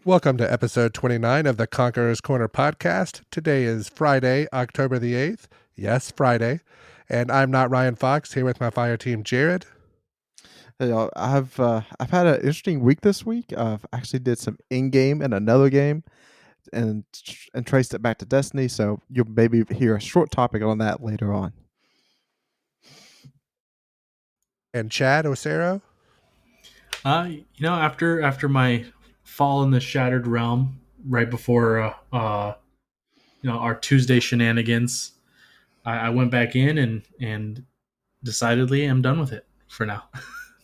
Welcome to episode 29 of the Conqueror's Corner podcast. Today is Friday, October the 8th. Yes, Friday. And I'm not Ryan Fox, here with my fire team, Jared. Hey, y'all, I've had an interesting week this week. I've actually did some in-game and another game, and traced it back to Destiny. So you'll maybe hear a short topic on that later on. And Chad Ocero. After my fall in the Shattered Realm, right before our Tuesday shenanigans, I went back in and decidedly am done with it for now.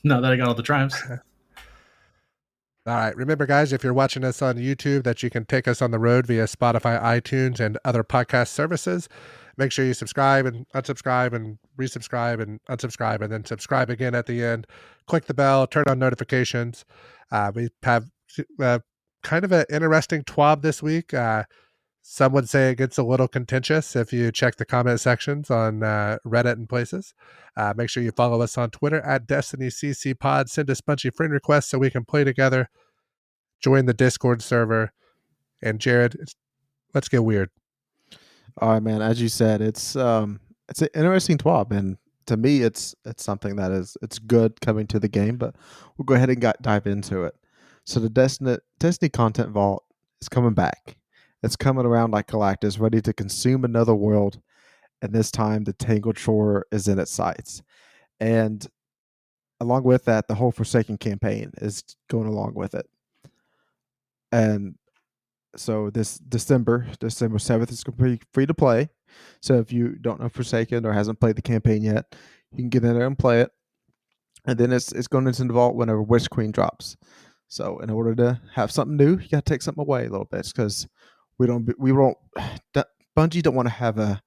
Now that I got all the tribes. All right. Remember, guys, if you're watching us on YouTube, that you can take us on the road via Spotify, iTunes, and other podcast services. Make sure you subscribe and unsubscribe and resubscribe and unsubscribe and then subscribe again at the end. Click the bell, turn on notifications. We have kind of an interesting TWAB this week. Some would say it gets a little contentious if you check the comment sections on Reddit and places. Make sure you follow us on Twitter at DestinyCCPod. Send us punchy friend requests so we can play together. Join the Discord server. And Jared, let's get weird. All right, man. As you said, it's an interesting TWAB, and to me, it's something that it's good coming to the game. But we'll go ahead and dive into it. So the Destiny content vault is coming back. It's coming around like Galactus, ready to consume another world. And this time, the Tangled Shore is in its sights. And along with that, the whole Forsaken campaign is going along with it. And so this December 7th, is going to be free to play. So if you don't know Forsaken or hasn't played the campaign yet, you can get in there and play it. And then it's going into the vault whenever Witch Queen drops. So in order to have something new, you got to take something away a little bit, because Bungie don't want to have a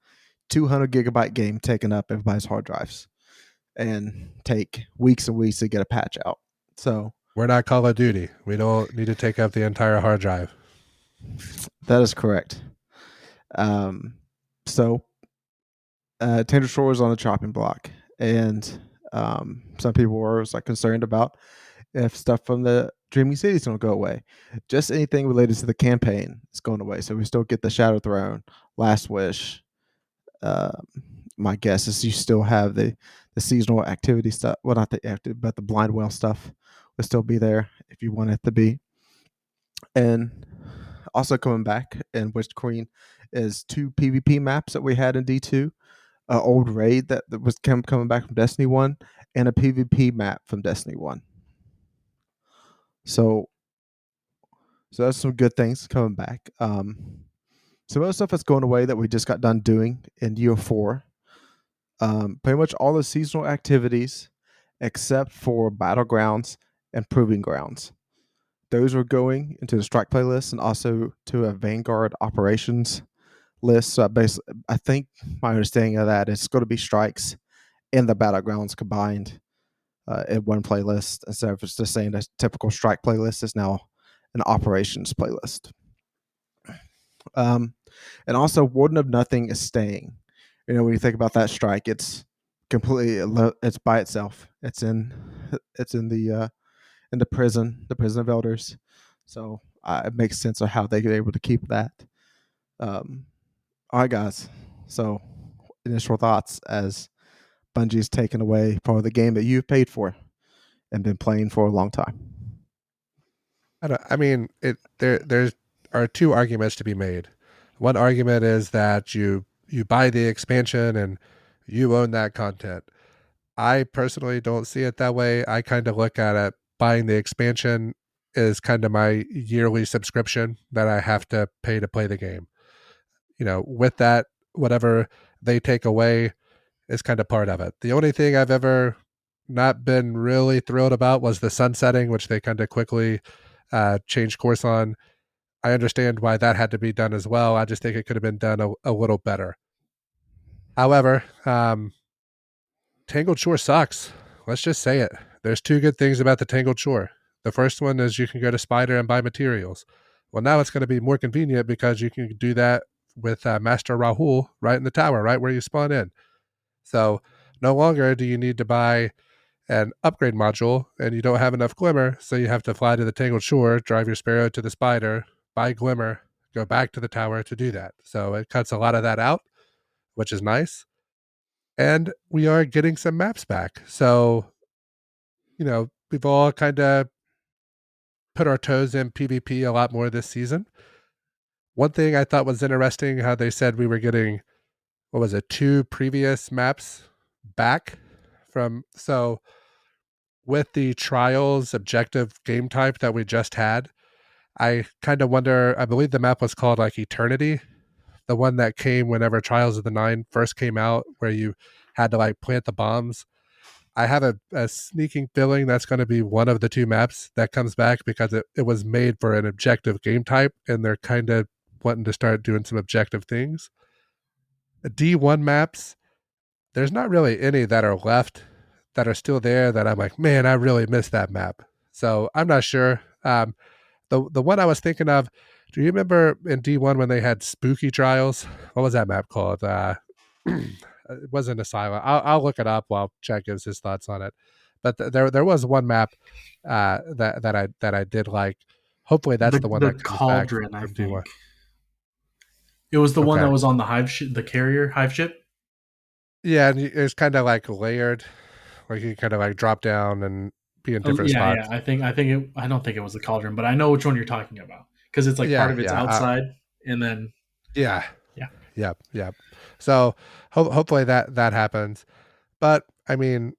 200 gigabyte game taking up everybody's hard drives and take weeks and weeks to get a patch out. So we're not Call of Duty. We don't need to take up the entire hard drive. That is correct. Tender Shore is on the chopping block, and some people were concerned about if stuff from the Dreaming City is going to go away. Just anything related to the campaign is going away. So we still get the Shadow Throne, Last Wish. My guess is you still have the seasonal activity stuff. Well, not the active, but the Blind Well stuff will still be there if you want it to be. And also coming back in Witch Queen is 2 PvP maps that we had in D2. Old raid that was coming back from Destiny 1, and a PvP map from Destiny 1. So that's some good things coming back. Some other stuff that's going away that we just got done doing in Year 4. Pretty much all the seasonal activities except for Battlegrounds and Proving Grounds. Those are going into the Strike playlist and also to a Vanguard Operations list. So I think my understanding of that is going to be Strikes and the Battlegrounds combined in one playlist, instead of just saying a typical Strike playlist is now an Operations playlist. And also, Warden of Nothing is staying. When you think about that Strike, it's it's by itself. It's in the prison of elders. So it makes sense of how they were able to keep that. All right, guys. So initial thoughts as Bungie's taken away part of the game that you've paid for and been playing for a long time. There are two arguments to be made. One argument is that you buy the expansion and you own that content. I personally don't see it that way. I kind of look at it, buying the expansion is kind of my yearly subscription that I have to pay to play the game. With that, whatever they take away is kind of part of it. The only thing I've ever not been really thrilled about was the sunsetting, which they kind of quickly changed course on. I understand why that had to be done as well. I just think it could have been done a little better. However, Tangled Shore sucks. Let's just say it. There's two good things about the Tangled Shore. The first one is you can go to Spider and buy materials. Well, now it's going to be more convenient because you can do that with Master Rahul right in the tower, right where you spawn in. So no longer do you need to buy an upgrade module, and you don't have enough glimmer, so you have to fly to the Tangled Shore, drive your Sparrow to the Spider, buy glimmer, go back to the tower to do that. So it cuts a lot of that out, which is nice. And we are getting some maps back. So, we've all kind of put our toes in PvP a lot more this season. One thing I thought was interesting how they said we were getting, what was it, 2 previous maps back from. So with the trials objective game type that we just had, I kind of wonder, I believe the map was called like Eternity, the one that came whenever Trials of the Nine first came out, where you had to like plant the bombs. I have a sneaking feeling that's going to be one of the 2 maps that comes back, because it was made for an objective game type, and they're kind of wanting to start doing some objective things. D1 maps, there's not really any that are left that are still there that I'm like, man, I really miss that map. So I'm not sure. The one I was thinking of, do you remember in D1 when they had spooky trials? What was that map called? It wasn't Asylum. I'll look it up while Chad gives his thoughts on it. But there was one map that I did like. Hopefully that's the one The that comes back cauldron, I from D1. think it was the one Okay. that was on the the carrier hive ship. Yeah, and it's kind of like layered, like you kind of like drop down and be in different Yeah, spots. yeah. I don't think it was the cauldron, but I know which one you're talking about, because it's like part Yeah, of it's yeah, outside, and then yeah, yeah. yeah. So hopefully that happens. But I mean,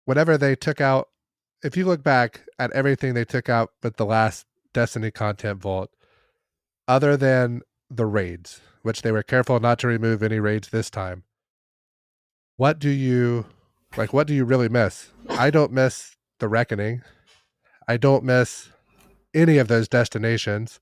whenever they took out, if you look back at everything they took out with the last Destiny content vault, other than the raids, which they were careful not to remove any raids this time, what do you like? What do you really miss? I don't miss the Reckoning. I don't miss any of those destinations.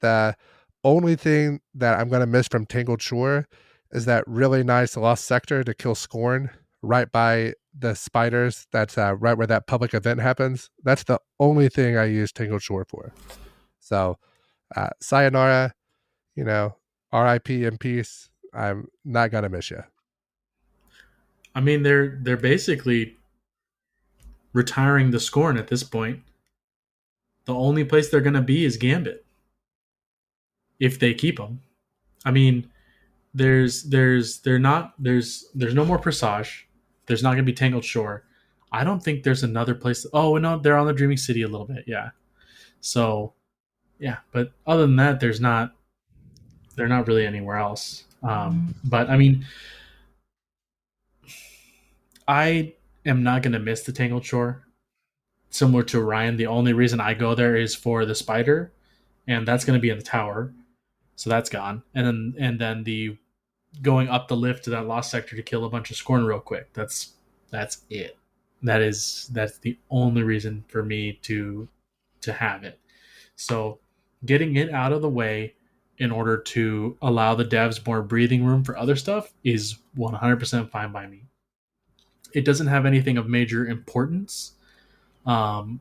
The only thing that I'm going to miss from Tangled Shore is that really nice lost sector to kill Scorn right by the spiders. That's right where that public event happens. That's the only thing I use Tangled Shore for. So, sayonara, RIP in peace. I'm not going to miss you. I mean, they're basically retiring the Scorn at this point. The only place they're going to be is Gambit if they keep them. I mean, there's no more Presage. There's not going to be Tangled Shore. I don't think there's another place. Oh no, they're on the Dreaming City a little bit. Yeah. So yeah, but other than that, they're not really anywhere else. But I mean, I am not going to miss the Tangled Shore. Similar to Ryan, the only reason I go there is for the spider, and that's going to be in the tower, so that's gone. And then the going up the lift to that lost sector to kill a bunch of Scorn real quick. That's it. That's the only reason for me to have it. So getting it out of the way in order to allow the devs more breathing room for other stuff is 100% fine by me. It doesn't have anything of major importance, um,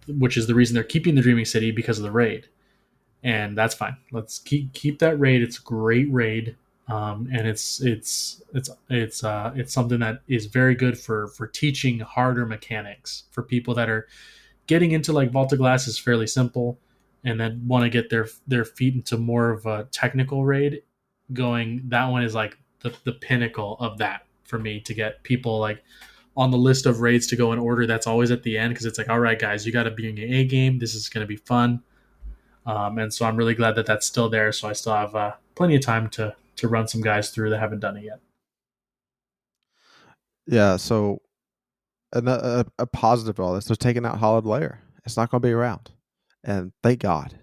which is the reason they're keeping the Dreaming City, because of the raid, and that's fine. Let's keep that raid. It's a great raid, and it's something that is very good for teaching harder mechanics for people that are getting into, like, Vault of Glass is fairly simple, and then want to get their feet into more of a technical raid. That one is like the pinnacle of that for me, to get people like on the list of raids to go in order. That's always at the end, because it's like, all right, guys, you got to be in your A game. This is going to be fun, and so I'm really glad that that's still there. So I still have plenty of time to run some guys through that haven't done it yet. Yeah, so a positive of all this, they're taking out Hollowed Layer. It's not going to be around, and thank God.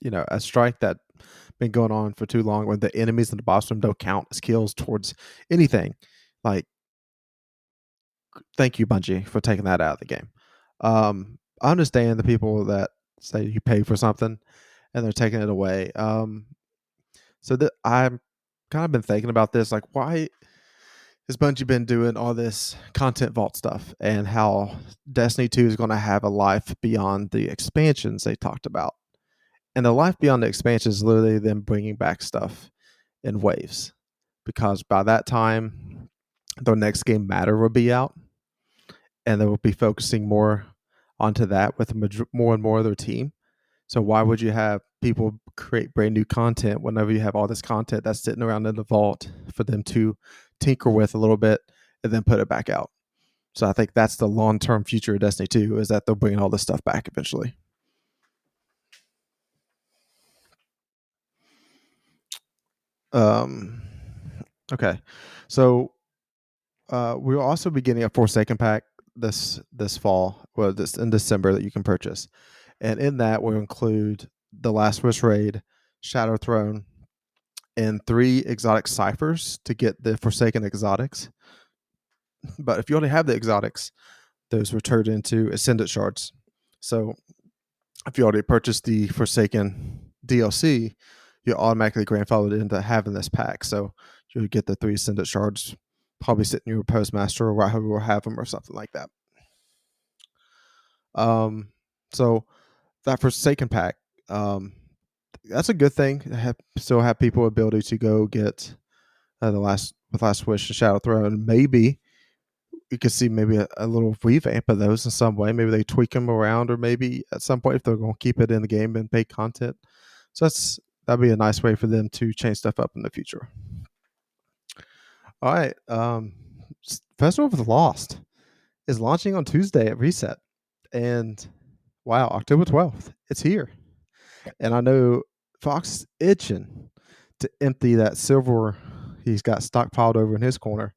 A strike that been going on for too long, when the enemies in the boss room don't count as kills towards anything. Like, thank you, Bungie, for taking that out of the game. I understand the people that say you pay for something and they're taking it away. So that I'm kind of been thinking about this, like, why has Bungie been doing all this content vault stuff, and how Destiny 2 is going to have a life beyond the expansions they talked about. And the life beyond the expansion is literally them bringing back stuff in waves, because by that time, their next game Matter will be out. and they will be focusing more onto that with more and more of their team. So why would you have people create brand new content whenever you have all this content that's sitting around in the vault for them to tinker with a little bit and then put it back out? So I think that's the long-term future of Destiny 2, is that they'll bring all this stuff back eventually. Okay, so we'll also be getting a Forsaken pack this fall, well, this in December, that you can purchase, and in that will include the Last Wish raid, Shadow Throne, and 3 exotic ciphers to get the Forsaken exotics. But if you only have the exotics, those were turned into Ascendant shards. So if you already purchased the Forsaken DLC, you're automatically grandfathered into having this pack. So you'll get the 3 Ascendant shards, probably sit in your postmaster or wherever we'll have them or something like that. So that Forsaken pack, that's a good thing. Still have people ability to go get the last wish and Shadow Throne. Maybe you could see maybe a little revamp of those in some way. Maybe they tweak them around, or maybe at some point if they're going to keep it in the game and pay content. So that'd be a nice way for them to change stuff up in the future. All right, Festival of the Lost is launching on Tuesday at Reset, and wow, October 12th, it's here. And I know Fox is itching to empty that silver he's got stockpiled over in his corner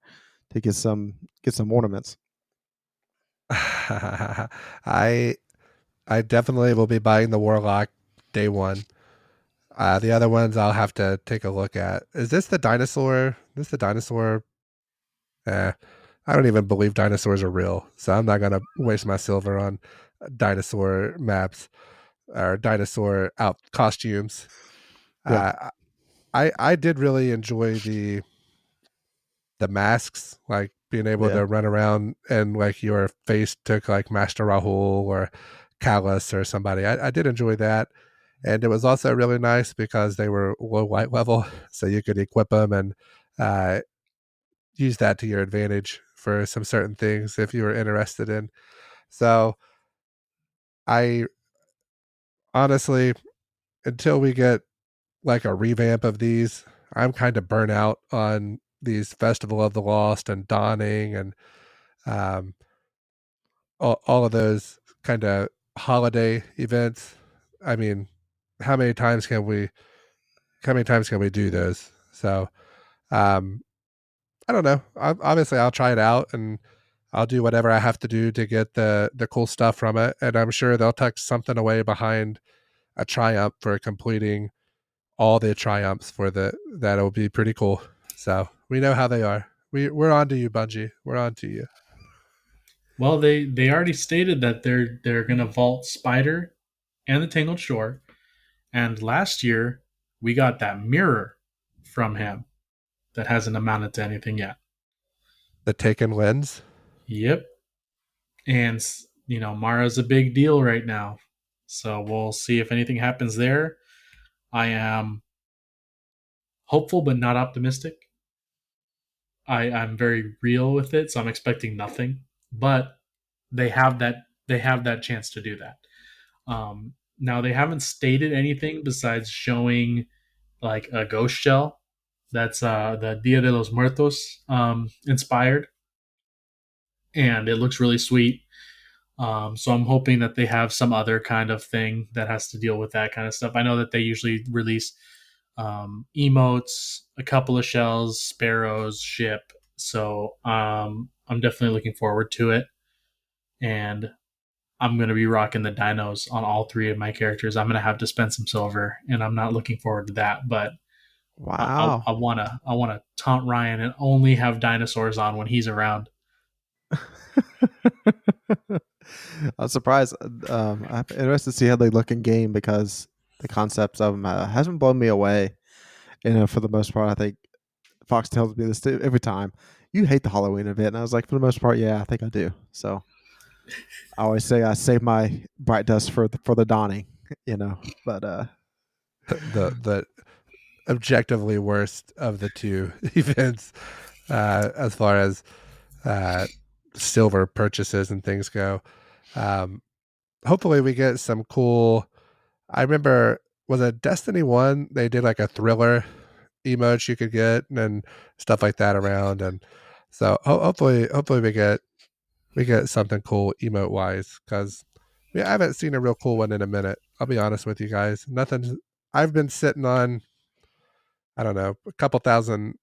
to get some ornaments. I definitely will be buying the Warlock day one. The other ones I'll have to take a look at. Is this the dinosaur? This the dinosaur? I don't even believe dinosaurs are real, so I'm not gonna waste my silver on dinosaur maps or dinosaur out costumes. Yeah. I did really enjoy the masks, like being able Yeah. to run around and like your face took like Master Rahul or Callus or somebody. I did enjoy that. And it was also really nice because they were low light level, so you could equip them and uh, use that to your advantage for some certain things if you were interested in. So I honestly, until we get like a revamp of these, I'm kind of burnt out on these Festival of the Lost and Dawning and um, all of those kind of holiday events. I mean, how many times can we do those? So um, I don't know. Obviously, I'll try it out and I'll do whatever I have to do to get the cool stuff from it. And I'm sure they'll tuck something away behind a triumph for completing all the triumphs for that'll be pretty cool. So we know how they are. We're on to you, Bungie. We're on to you. Well, they already stated that they're gonna vault Spider and the Tangled Shore, and last year we got that mirror from him that hasn't amounted to anything yet. The Taken Lens. Yep, and Mara's a big deal right now, so we'll see if anything happens there. I am hopeful but not optimistic. I'm very real with it, so I'm expecting nothing. But they have that chance to do that. Now they haven't stated anything besides showing like a ghost shell that's the Dia de los Muertos inspired, and it looks really sweet. So I'm hoping that they have some other kind of thing that has to deal with that kind of stuff. I know that they usually release emotes, a couple of shells, sparrows, ship. So I'm definitely looking forward to it, and I'm going to be rocking the dinos on all 3 of my characters. I'm going to have to spend some silver, and I'm not looking forward to that. But Wow. I wanna taunt Ryan and only have dinosaurs on when he's around. I'm surprised. I'm interested to see how they look in game, because the concepts of them hasn't blown me away. For the most part, I think Fox tells me this every time. You hate the Halloween event, and I was like, for the most part, yeah, I think I do. So I always say I save my bright dust for the dawning, But The objectively worst of the two events as far as silver purchases and things go. Hopefully we get some cool. I remember, was it Destiny 1? They did like a thriller emotes you could get and stuff like that around, and so hopefully we get something cool emote wise, because I haven't seen a real cool one in a minute. I'll be honest with you guys. Nothing. I've been sitting on, I don't know, a couple thousand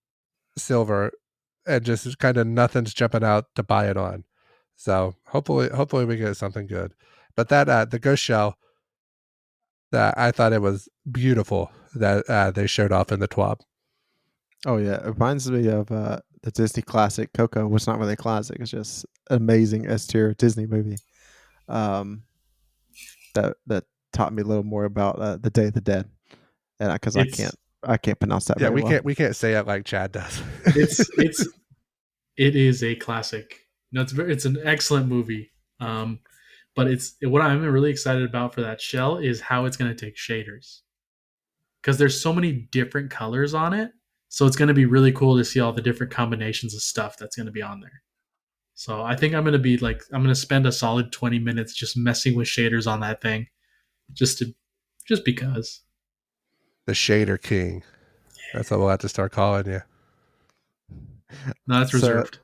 silver, and just kind of nothing's jumping out to buy it on. So hopefully we get something good. But that the ghost shell, that I thought it was beautiful that they showed off in the TWAB. Oh yeah, it reminds me of the Disney classic Coco. Was not really a classic; it's just an amazing S tier Disney movie. Um, that taught me a little more about the Day of the Dead, and because It's I can't pronounce that Yeah, very well. we can't say it like Chad does. it is a classic. No, it's an excellent movie. But it's what I'm really excited about for that shell is how it's going to take shaders, because there's so many different colors on it. So it's going to be really cool to see all the different combinations of stuff that's going to be on there. So I think I'm going to be like, I'm going to spend a solid 20 minutes just messing with shaders on that thing, just because. The Shader King. That's what we'll have to start calling you. No, that's So reserved.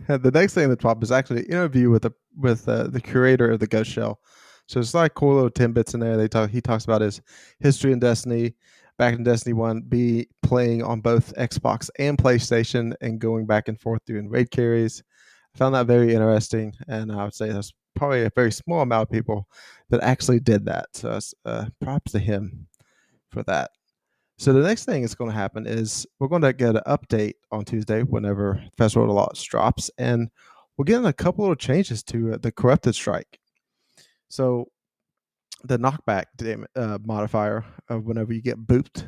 the next thing in the top is actually an interview with the curator of the Ghost Shell. So it's like cool little tidbits in there. He talks about his history in Destiny, back in Destiny 1, be playing on both Xbox and PlayStation and going back and forth doing raid carries. I found that very interesting, and I would say there's probably a very small amount of people that actually did that. So props to him for that. So the next thing that's going to happen is we're going to get an update on Tuesday whenever Festival of the Lost drops, and we're getting a couple of changes to the corrupted strike. So the knockback modifier of whenever you get booped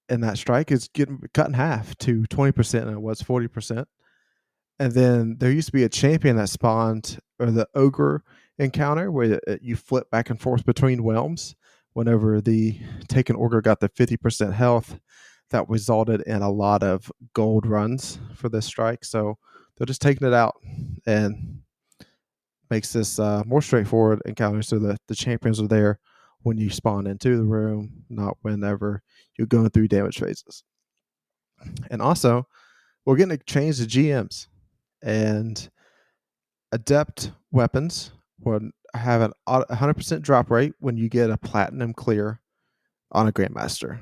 in that strike is getting cut in half to 20%, and it was 40%. And then there used to be a champion that spawned, or the ogre encounter, where you flip back and forth between realms. Whenever the taken ogre got the 50% health, that resulted in a lot of gold runs for this strike. So they're just taking it out and makes this more straightforward encounter. So the champions are there when you spawn into the room, not whenever you're going through damage phases. And also, we're getting to change the GMs, and adept weapons will have an 100% drop rate when you get a platinum clear on a Grandmaster.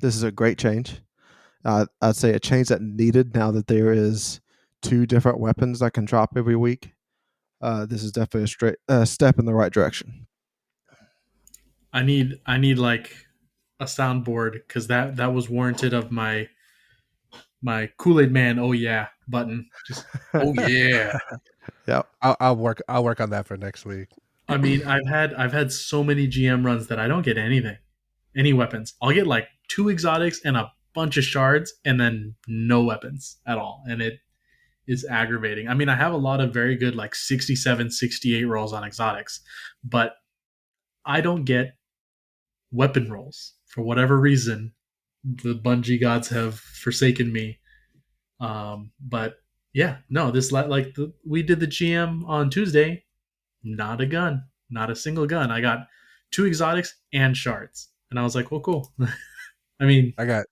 This is a great change. I'd say a change that needed now that there is 2 different weapons that can drop every week. This is definitely a straight step in the right direction. I need like a soundboard, because that was warranted of my Kool-Aid Man, oh yeah button. Just oh yeah. Yep. I'll work on that for next week. I mean, I've had so many GM runs that I don't get anything, any weapons. I'll get like 2 exotics and a bunch of shards, and then no weapons at all, and it is aggravating. I mean, I have a lot of very good like 67, 68 rolls on exotics, but I don't get weapon rolls for whatever reason. The Bungie gods have forsaken me. But yeah, no, this we did the GM on Tuesday. Not a gun, not a single gun. I got 2 exotics and shards, and I was like, well, cool. I mean, I got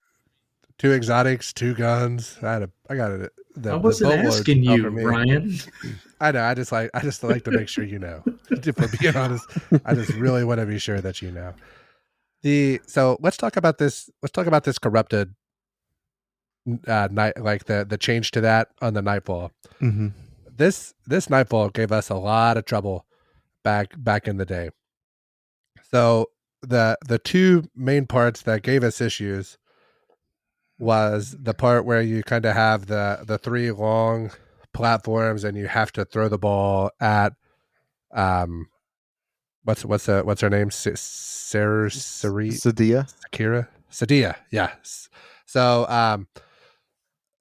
2 exotics, 2 guns. I got it. I The wasn't boatload asking fell for you, me. Ryan. I know. I just like to make sure you know. If we're being honest, I just really want to be sure that you know. So let's talk about this. Let's talk about this corrupted night, like the change to that on the Nightfall. Mm-hmm. This Nightfall gave us a lot of trouble back in the day. So the 2 main parts that gave us issues was the part where you kind of have the 3 long platforms, and you have to throw the ball at what's her name, Sarah Sadia. Sadia, yeah. So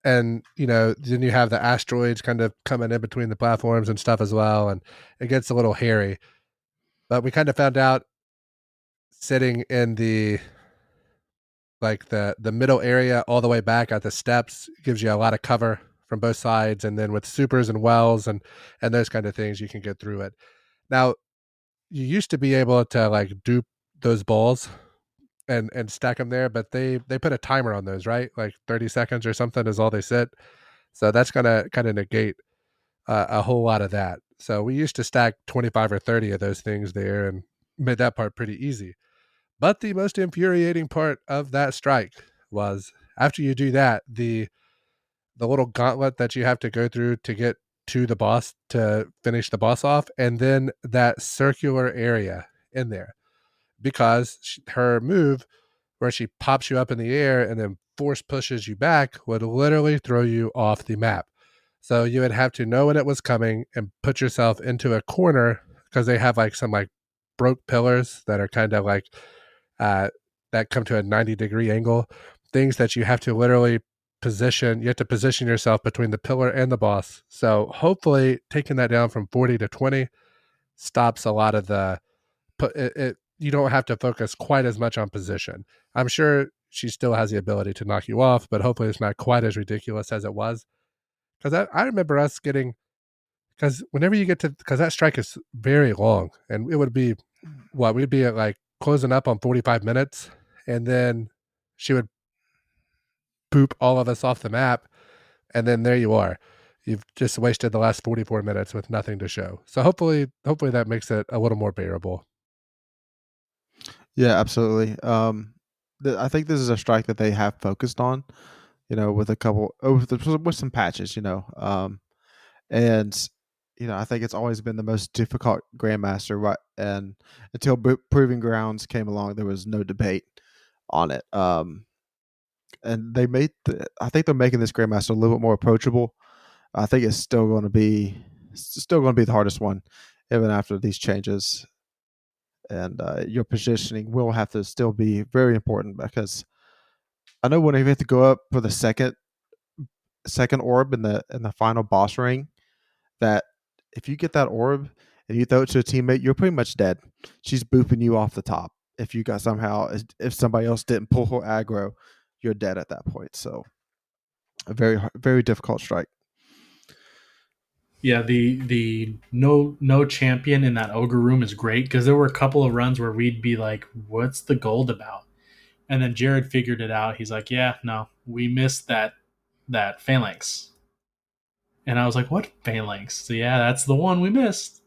and then you have the asteroids kind of coming in between the platforms and stuff as well, and it gets a little hairy. But we kind of found out, sitting in the middle area all the way back at the steps gives you a lot of cover from both sides, and then with supers and wells and those kind of things, you can get through it. Now, you used to be able to like dupe those balls and stack them there, but they put a timer on those, right? Like 30 seconds or something is all they sit. So that's gonna kind of negate a whole lot of that. So we used to stack 25 or 30 of those things there and made that part pretty easy. But the most infuriating part of that strike was after you do that, the little gauntlet that you have to go through to get to the boss to finish the boss off, and then that circular area in there because her move where she pops you up in the air and then force pushes you back would literally throw you off the map. So you would have to know when it was coming and put yourself into a corner because they have like some like broke pillars that are kind of like uh, that come to a 90-degree angle. Things that you have to literally position. You have to position yourself between the pillar and the boss. So hopefully, taking that down from 40 to 20 stops a lot of the put it. You don't have to focus quite as much on position. I'm sure she still has the ability to knock you off, but hopefully it's not quite as ridiculous as it was. Because I remember us getting because whenever you get to because that strike is very long, and it would be what we'd be at like closing up on 45 minutes, and then she would poop all of us off the map, and then there you are. You've just wasted the last 44 minutes with nothing to show. So hopefully that makes it a little more bearable. Yeah, absolutely. I think this is a strike that they have focused on, with a couple with some patches, and I think it's always been the most difficult grandmaster, right? And until Proving Grounds came along, there was no debate on it. And I think they're making this grandmaster a little bit more approachable. I think it's still going to be the hardest one, even after these changes. And your positioning will have to still be very important because I know when you have to go up for the second orb in the final boss ring, that if you get that orb and you throw it to a teammate, you're pretty much dead. She's booping you off the top. If you got somehow, if somebody else didn't pull her aggro, you're dead at that point. So a very difficult strike. Yeah, the no champion in that ogre room is great because there were a couple of runs where we'd be like, "What's the gold about?" And then Jared figured it out. He's like, "Yeah, no, we missed that phalanx." And I was like, "What phalanx?" So yeah, that's the one we missed.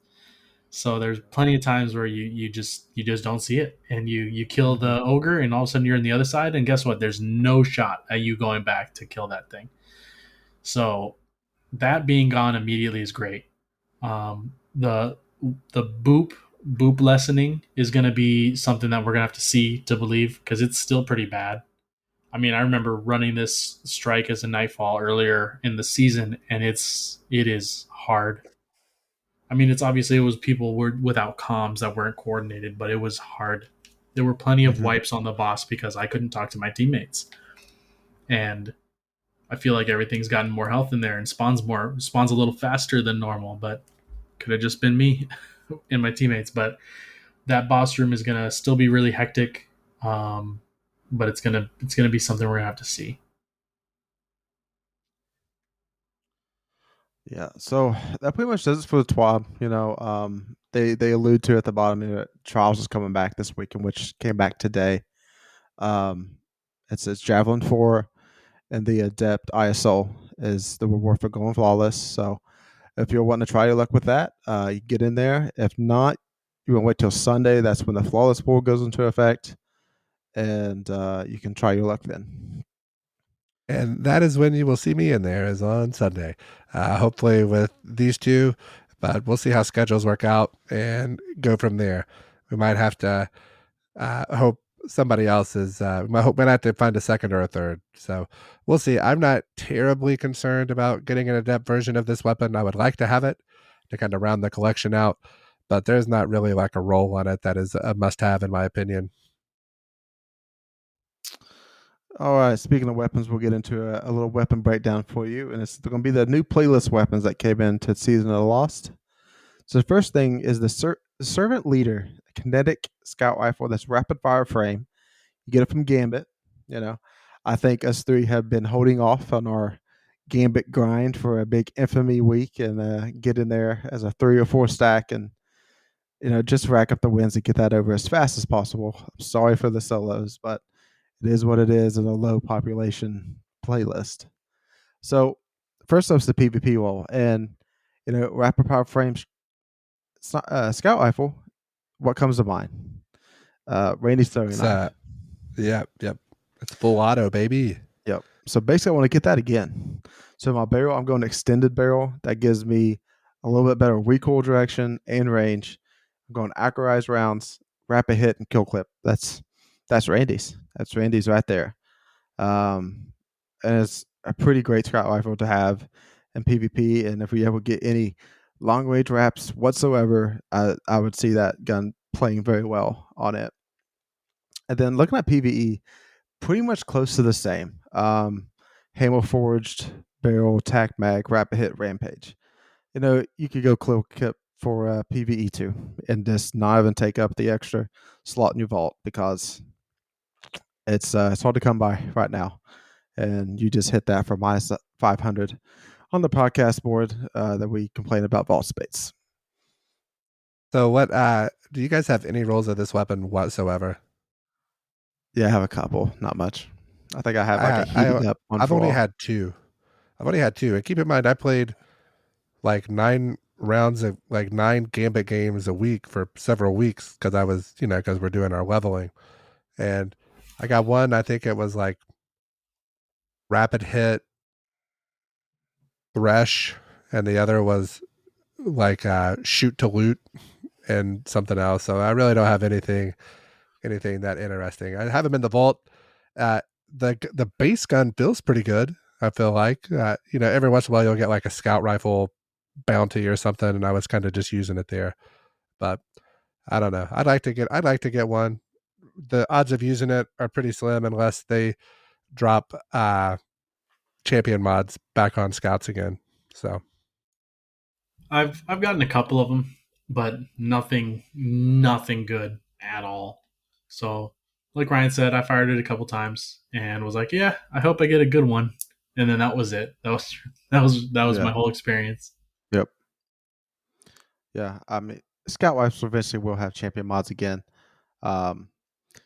So there's plenty of times where you just don't see it, and you kill the ogre, and all of a sudden you're in the other side, and guess what? There's no shot at you going back to kill that thing. So that being gone immediately is great. The boop lessening is going to be something that we're going to have to see to believe because it's still pretty bad. I mean, I remember running this strike as a nightfall earlier in the season, and it is hard. I mean, it's obviously it was people were without comms that weren't coordinated, but it was hard. There were plenty of wipes on the boss because I couldn't talk to my teammates, and I feel like everything's gotten more health in there and spawns a little faster than normal, but could have just been me and my teammates. But that boss room is gonna still be really hectic, but it's gonna be something we're gonna have to see. Yeah, so that pretty much does it for the TWAB. They allude to at the bottom that Trials is coming back this weekend, which came back today. Um, it says Javelin 4 and the Adept ISO is the reward for going flawless. So if you're wanting to try your luck with that, you get in there. If not, you want to wait till Sunday. That's when the flawless board goes into effect, and you can try your luck then. And that is when you will see me in there, is on Sunday. Hopefully with these two, but we'll see how schedules work out and go from there. We might have to hope somebody else is. We might have to find a second or a third. So we'll see. I'm not terribly concerned about getting an adept version of this weapon. I would like to have it to kind of round the collection out, but there's not really like a role on it that is a must-have in my opinion. All right. Speaking of weapons, we'll get into a little weapon breakdown for you, and it's going to be the new playlist weapons that came into Season of the Lost. So the first thing is the Servant Leader, a kinetic scout rifle that's rapid fire frame. You get it from Gambit. I think us three have been holding off on our Gambit grind for a big infamy week and get in there as a 3 or 4 stack and just rack up the wins and get that over as fast as possible. I'm sorry for the solos, but it is what it is in a low population playlist. So first up is the PvP wall, and rapid power frames, scout rifle. What comes to mind? Randy's throwing It's knife. yep. It's full auto, baby. Yep. So basically, I want to get that again. So my barrel, I'm going extended barrel. That gives me a little bit better recoil direction and range. I'm going accurized rounds, rapid hit, and kill clip. That's Randy's. That's Randy's right there. And it's a pretty great scout rifle to have in PvP. And if we ever get any long range wraps whatsoever, I would see that gun playing very well on it. And then looking at PvE, pretty much close to the same. Hammer forged, barrel, tac mag, rapid hit, rampage. You could go clip for PvE too, and just not even take up the extra slot in your vault because it's hard to come by right now. And you just hit that for minus 500 on the podcast board that we complain about vault space. So what do you guys have any rolls of this weapon whatsoever? Yeah, I have a couple, not much. I think I have like a heating up one. I've only had two. And keep in mind I played like 9 rounds of like 9 Gambit games a week for several weeks because I was, because we're doing our leveling. And I got one, I think it was like rapid hit thresh, and the other was like shoot to loot and something else. So I really don't have anything that interesting. I have them in the vault. The base gun feels pretty good. I feel like every once in a while you'll get like a scout rifle bounty or something, and I was kind of just using it there. But I don't know. I'd like to get one. The odds of using it are pretty slim unless they drop champion mods back on scouts again. So I've gotten a couple of them, but nothing good at all. So, like Ryan said, I fired it a couple times and was like, "Yeah, I hope I get a good one." And then that was it. That was my whole experience. Yep. Yeah, I mean, scout rifles eventually will have champion mods again.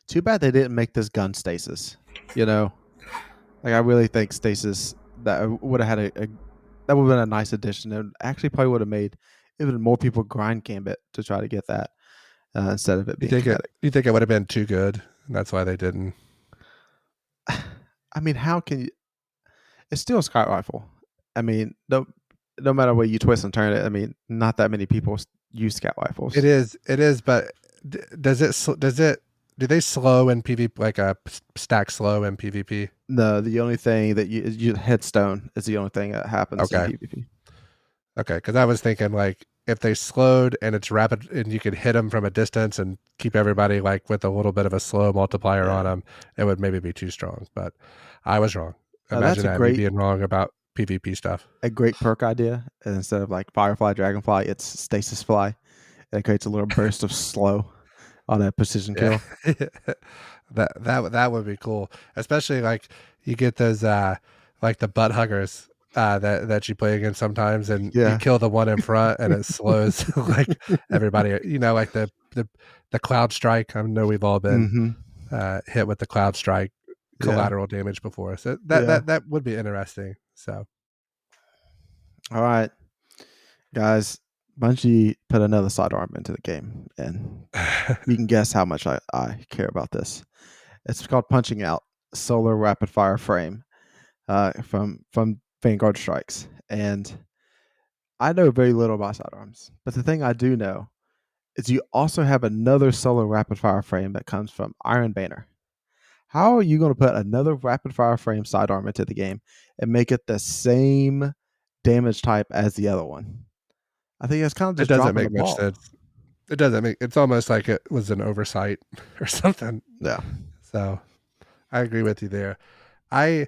Too bad they didn't make this gun stasis. Like I really think stasis that would have had that would have been a nice addition, and actually probably would have made even more people grind Gambit to try to get that instead of it being kinetic. You think it would have been too good, and that's why they didn't? I mean, how can you? It's still a scout rifle. I mean, no matter what you twist and turn it, I mean, not that many people use scout rifles. It is, but does it? Do they slow in PvP, like a stack slow in PvP? No, the only thing that you headstone is the only thing that happens in PvP. Okay, because I was thinking like if they slowed and it's rapid and you could hit them from a distance and keep everybody like with a little bit of a slow multiplier on them, it would maybe be too strong. But I was wrong. Imagine that, me being wrong about PvP stuff. A great perk idea. And instead of like Firefly, Dragonfly, it's Stasis Fly. And it creates a little burst of slow on a precision kill. that would be cool. Especially like you get those like the butt huggers that you play against sometimes, and you kill the one in front and it slows like everybody, like the cloud strike. I know we've all been hit with the cloud strike collateral damage before, so that would be interesting. So all right, guys, Bungie put another sidearm into the game, and you can guess how much I care about this. It's called Punching Out Solar Rapid Fire Frame from Vanguard Strikes. And I know very little about sidearms, but the thing I do know is you also have another solar rapid fire frame that comes from Iron Banner. How are you going to put another rapid fire frame sidearm into the game and make it the same damage type as the other one? I think it's kind of just dropping the ball. It doesn't make much sense. It doesn't make. It's almost like it was an oversight or something. Yeah. So I agree with you there. I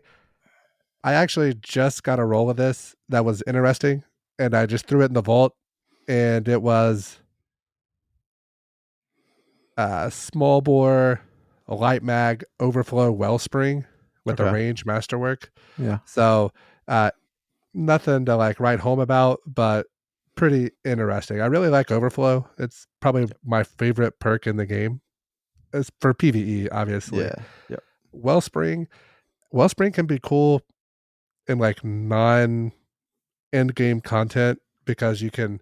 actually just got a roll of this that was interesting, and I just threw it in the vault, and it was a small bore, a light mag, overflow wellspring with a range masterwork. Yeah. So nothing to like write home about, but pretty interesting. I really like Overflow. It's probably my favorite perk in the game. It's for PvE, obviously. Yeah. Yep. Wellspring, Wellspring can be cool in like non end game content because you can,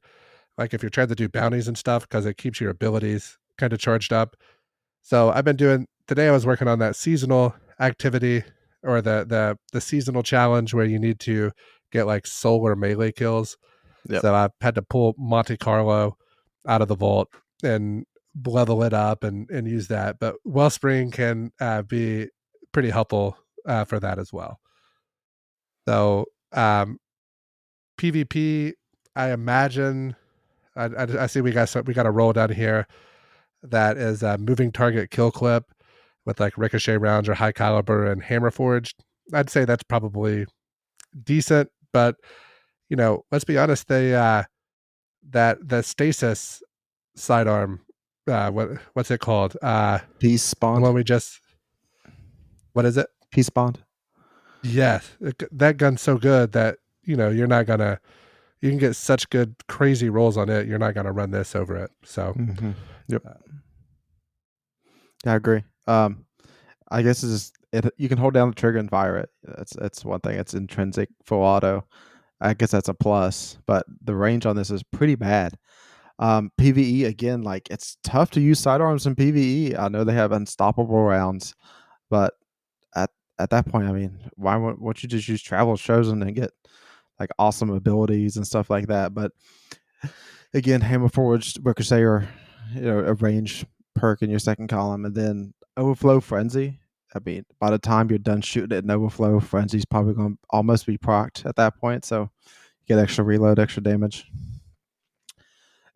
like, if you're trying to do bounties and stuff, because it keeps your abilities kind of charged up. So I've been doing today. I was working on that seasonal activity, or the seasonal challenge where you need to get like solar melee kills. Yep. So I had to pull Monte Carlo out of the vault and level it up and use that. But Wellspring can be pretty helpful for that as well. So PvP, I imagine. I see we got a roll down here that is a moving target kill clip with like ricochet rounds or high caliber and hammer forged. I'd say that's probably decent, but let's be honest, they that the stasis sidearm, what's it called? Peace The one Bond. we just, what is it? Peace Bond. Yes, that gun's so good that you're not gonna. You can get such good crazy rolls on it. You're not gonna run this over it. So, Yep. uh, I agree. I guess it's just you can hold down the trigger and fire it. That's one thing. It's intrinsic full auto. I guess that's a plus, but the range on this is pretty bad. PVE again, like it's tough to use sidearms in PVE. I know they have unstoppable rounds, but at that point, I mean, why won't you just use travel chosen and get like awesome abilities and stuff like that? But again, hammer forged ricochet or a range perk in your second column, and then overflow frenzy. I mean, by the time you're done shooting it in overflow, frenzy's probably going to almost be procced at that point. So you get extra reload, extra damage.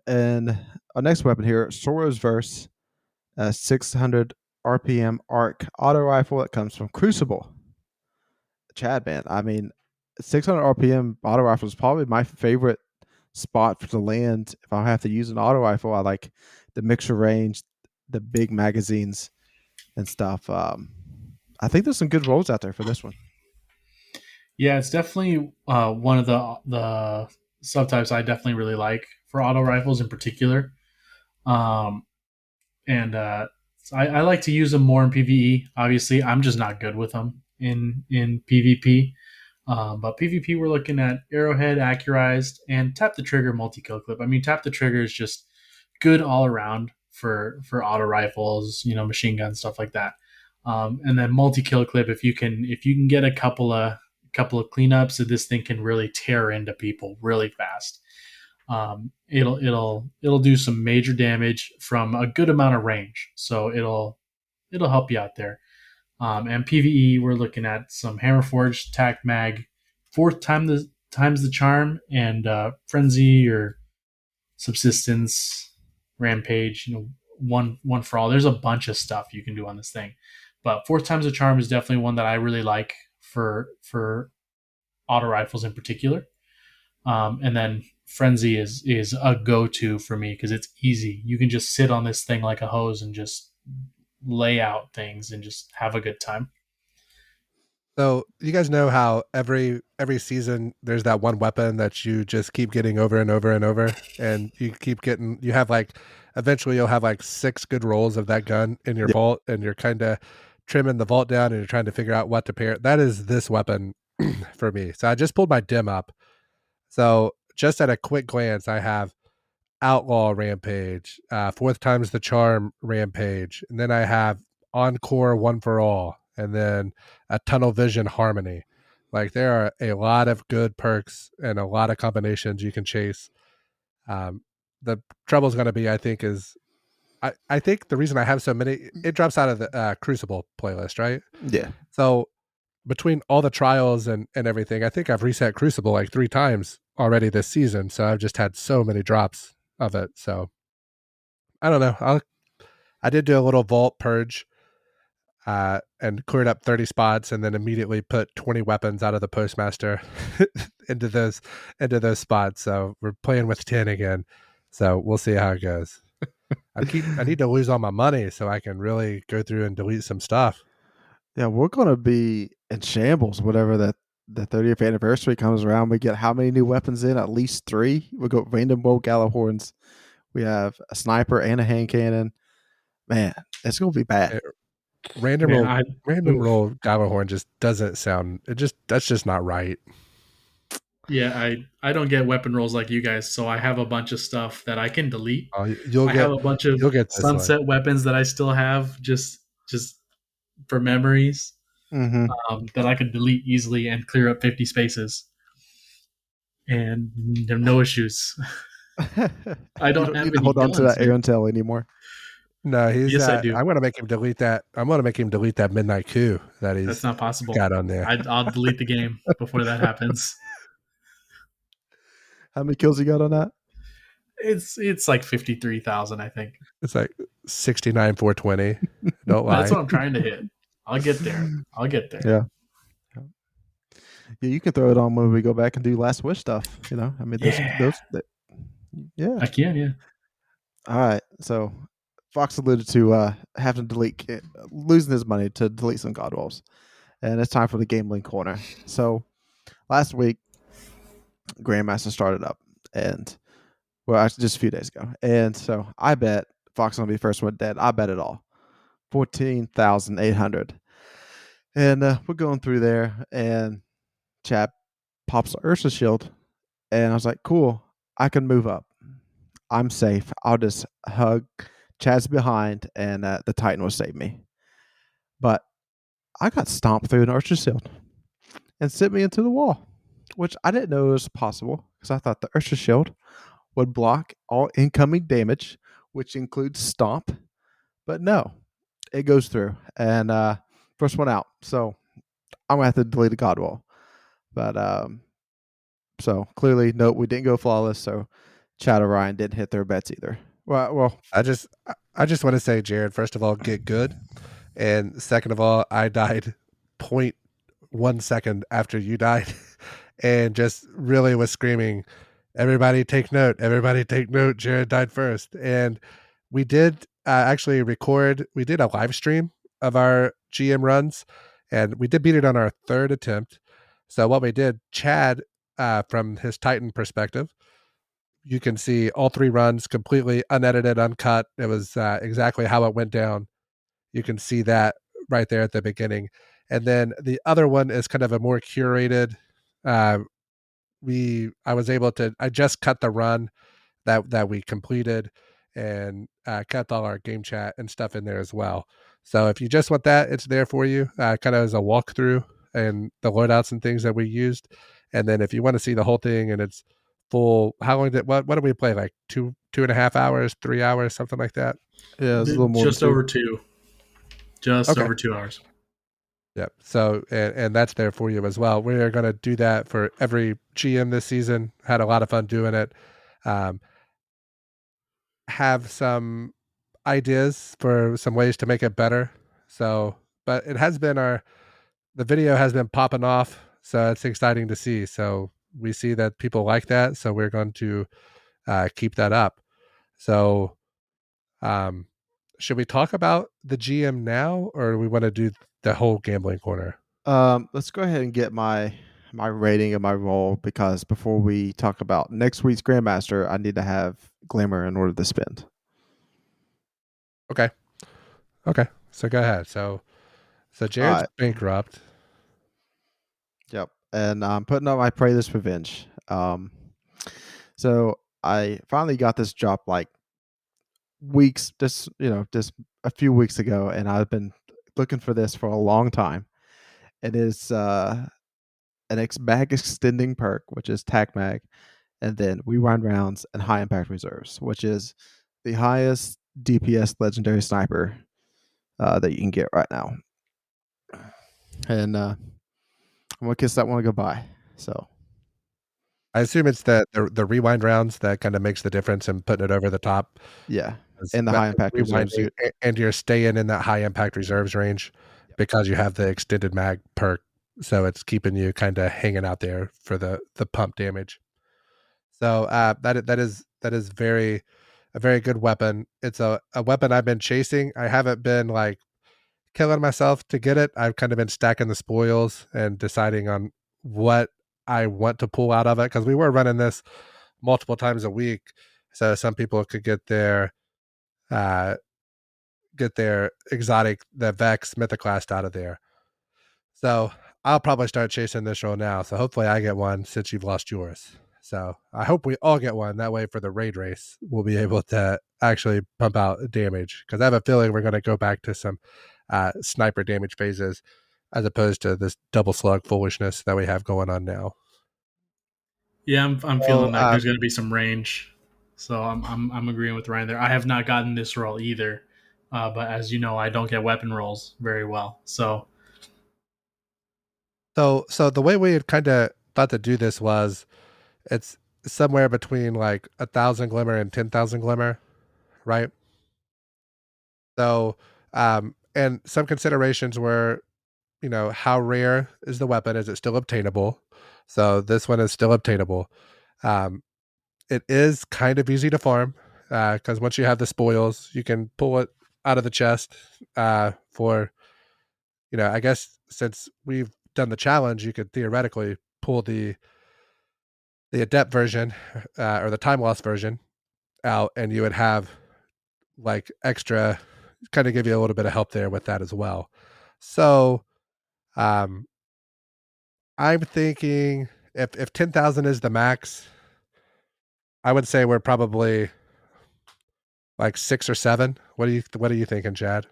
And our next weapon here, Sora's Verse, 600 RPM arc auto rifle that comes from Crucible. Chad, man, I mean, 600 RPM auto rifle is probably my favorite spot for the land. If I have to use an auto rifle, I like the mixture range, the big magazines and stuff. I think there's some good rolls out there for this one. Yeah, it's definitely one of the subtypes I definitely really like for auto rifles in particular. And I like to use them more in PvE. Obviously, I'm just not good with them in PvP. But PvP, we're looking at arrowhead, accurized, and tap the trigger multi kill clip. I mean, tap the trigger is just good all around for auto rifles, machine guns, stuff like that. And then multi kill clip, if you can get a couple of cleanups, so this thing can really tear into people really fast. It'll do some major damage from a good amount of range, so it'll help you out there. And PVE, we're looking at some hammer forged, tac mag, fourth times the charm, and frenzy or subsistence, rampage. One for all. There's a bunch of stuff you can do on this thing, but fourth times the charm is definitely one that I really like for auto rifles in particular. And then frenzy is a go-to for me because it's easy. You can just sit on this thing like a hose and just lay out things and just have a good time. So you guys know how every season there's that one weapon that you just keep getting over and over and over, and you have like eventually you'll have like 6 good rolls of that gun in your Yep. vault, and you're kind of trimming the vault down and you're trying to figure out what to pair. That is this weapon for me. So I just pulled my dim up. So just at a quick glance, I have Outlaw Rampage, fourth time's the charm Rampage, and then I have Encore One for All, and then a Tunnel Vision Harmony. Like there are a lot of good perks and a lot of combinations you can chase. The trouble is going to be, I think, I think the reason I have so many, it drops out of the Crucible playlist, right? Yeah. So between all the trials and everything, I think I've reset Crucible like 3 times already this season. So I've just had so many drops of it. So I don't know. I did do a little vault purge and cleared up 30 spots, and then immediately put 20 weapons out of the postmaster into those spots. So we're playing with 10 again. So we'll see how it goes. I need to lose all my money so I can really go through and delete some stuff. Yeah, we're gonna be in shambles, whatever the 30th anniversary comes around, we get how many new weapons in? At least 3. We got random bow Gallahorns. We have a sniper and a hand cannon. Man, it's gonna be bad. Eh, Random Man, roll, random oof. roll Gallahorn just doesn't sound. That's just not right. Yeah, I don't get weapon rolls like you guys, so I have a bunch of stuff that I can delete. Oh, I have a bunch of you'll get this one. sunset weapons that I still have just for memories Mm-hmm. that I could delete easily and clear up 50 spaces, and no issues. I You don't don't have need to any hold on to guns, that man. air intel anymore. No, he's. Yes, I do. I'm gonna make him delete that. I'm gonna make him delete that midnight coup that That's he's not possible. got on there. I'll delete the game before that happens. How many kills you got on that? It's like 53,000, I think. It's like 69,420. Don't That's lie. what I'm trying to hit. I'll get there. I'll get there. Yeah. Yeah, you can throw it on when we go back and do last wish stuff. I mean, Yeah, yeah. I can. Yeah. All right. So Fox alluded to having to losing his money to delete some God Wolves, and it's time for the gambling corner. So last week, Grandmaster started up, and actually just a few days ago, and so I bet Fox gonna be the first one dead. I bet it all, 14,800, and we're going through there, and chap pops Ursa shield, and I was like, cool, I can move up. I'm safe. I'll just hug Chad's behind, and the Titan will save me. But I got stomped through an Ursa shield and sent me into the wall, which I didn't know was possible because I thought the Ursa shield would block all incoming damage, which includes stomp. But no, it goes through, and first one out. So I'm gonna have to delete a God Wall. But so clearly, no, we didn't go flawless. So Chad or Ryan didn't hit their bets either. Well, I just want to say, Jared, first of all, get good. And second of all, I died 0.1 second after you died and just really was screaming, everybody take note, everybody take note. Jared died first. And we did actually we did a live stream of our GM runs, and we did beat it on our 3rd attempt. So what we did, Chad, from his Titan perspective, you can see all 3 runs completely unedited, uncut. It was exactly how it went down. You can see that right there at the beginning. And then the other one is kind of a more curated. Uh, I just cut the run that we completed and cut all our game chat and stuff in there as well. So if you just want that, it's there for you, kind of as a walkthrough and the loadouts and things that we used. And then if you want to see the whole thing and it's full, how long what did we play? Like 2.5 hours, 3 hours, something like that. yeah, it's a little more Just than 2. over 2. Just Okay. over 2 hours. Yep. So, and that's there for you as well. We are going to do that for every GM this season. Had a lot of fun doing it. Have some ideas for some ways to make it better. So, but it has been the video has been popping off. So it's exciting to see. So we see that people like that. So we're going to keep that up. So, um, should we talk about the GM now, or do we want to do the whole gambling corner? Let's go ahead and get my rating of my role, because before we talk about next week's Grandmaster, I need to have Glamour in order to spend. Okay. Okay. So go ahead. So All Jared's right. bankrupt. Yep. And I'm putting up my Pray This Revenge. So I finally got this drop like just a few weeks ago, and I've been looking for this for a long time. It is an mag extending perk, which is Tac Mag, and then Rewind Rounds and High Impact Reserves, which is the highest DPS legendary sniper that you can get right now. And I'm gonna kiss that one goodbye. So I assume it's the rewind rounds that kind of makes the difference in putting it over the top. yeah, and the High Impact Reserves. Rewinding, and you're staying in that high impact reserves range Yep. because you have the extended mag perk. So it's keeping you kind of hanging out there for the pump damage. So that is a very good weapon. It's a weapon I've been chasing. I haven't been like killing myself to get it. I've kind of been stacking the spoils and deciding on what I want to pull out of it, because we were running this multiple times a week, so some people could uh, get their exotic, the Vex Mythoclast out of there. So I'll probably start chasing this roll now. So hopefully I get one since you've lost yours. So I hope we all get one. That way for the raid race, we'll be able to actually pump out damage. Because I have a feeling we're going to go back to some sniper damage phases as opposed to this double slug foolishness that we have going on now. Yeah, I'm So, feeling like there's going to be some range. So I'm agreeing with Ryan there. I have not gotten this roll either, but as you know, I don't get weapon rolls very well. So so the way we had kind of thought to do this was it's somewhere between like 1,000 glimmer and 10,000 glimmer, right? So, and some considerations were, how rare is the weapon? Is it still obtainable? So this one is still obtainable. Um, it is kind of easy to farm because once you have the spoils, you can pull it out of the chest for, I guess since we've done the challenge, you could theoretically pull the adept version or the time loss version out, and you would have like extra, kind of give you a little bit of help there with that as well. So um, I'm thinking if 10,000 is the max, I would say we're probably like 6 or 7. What are you thinking, Chad?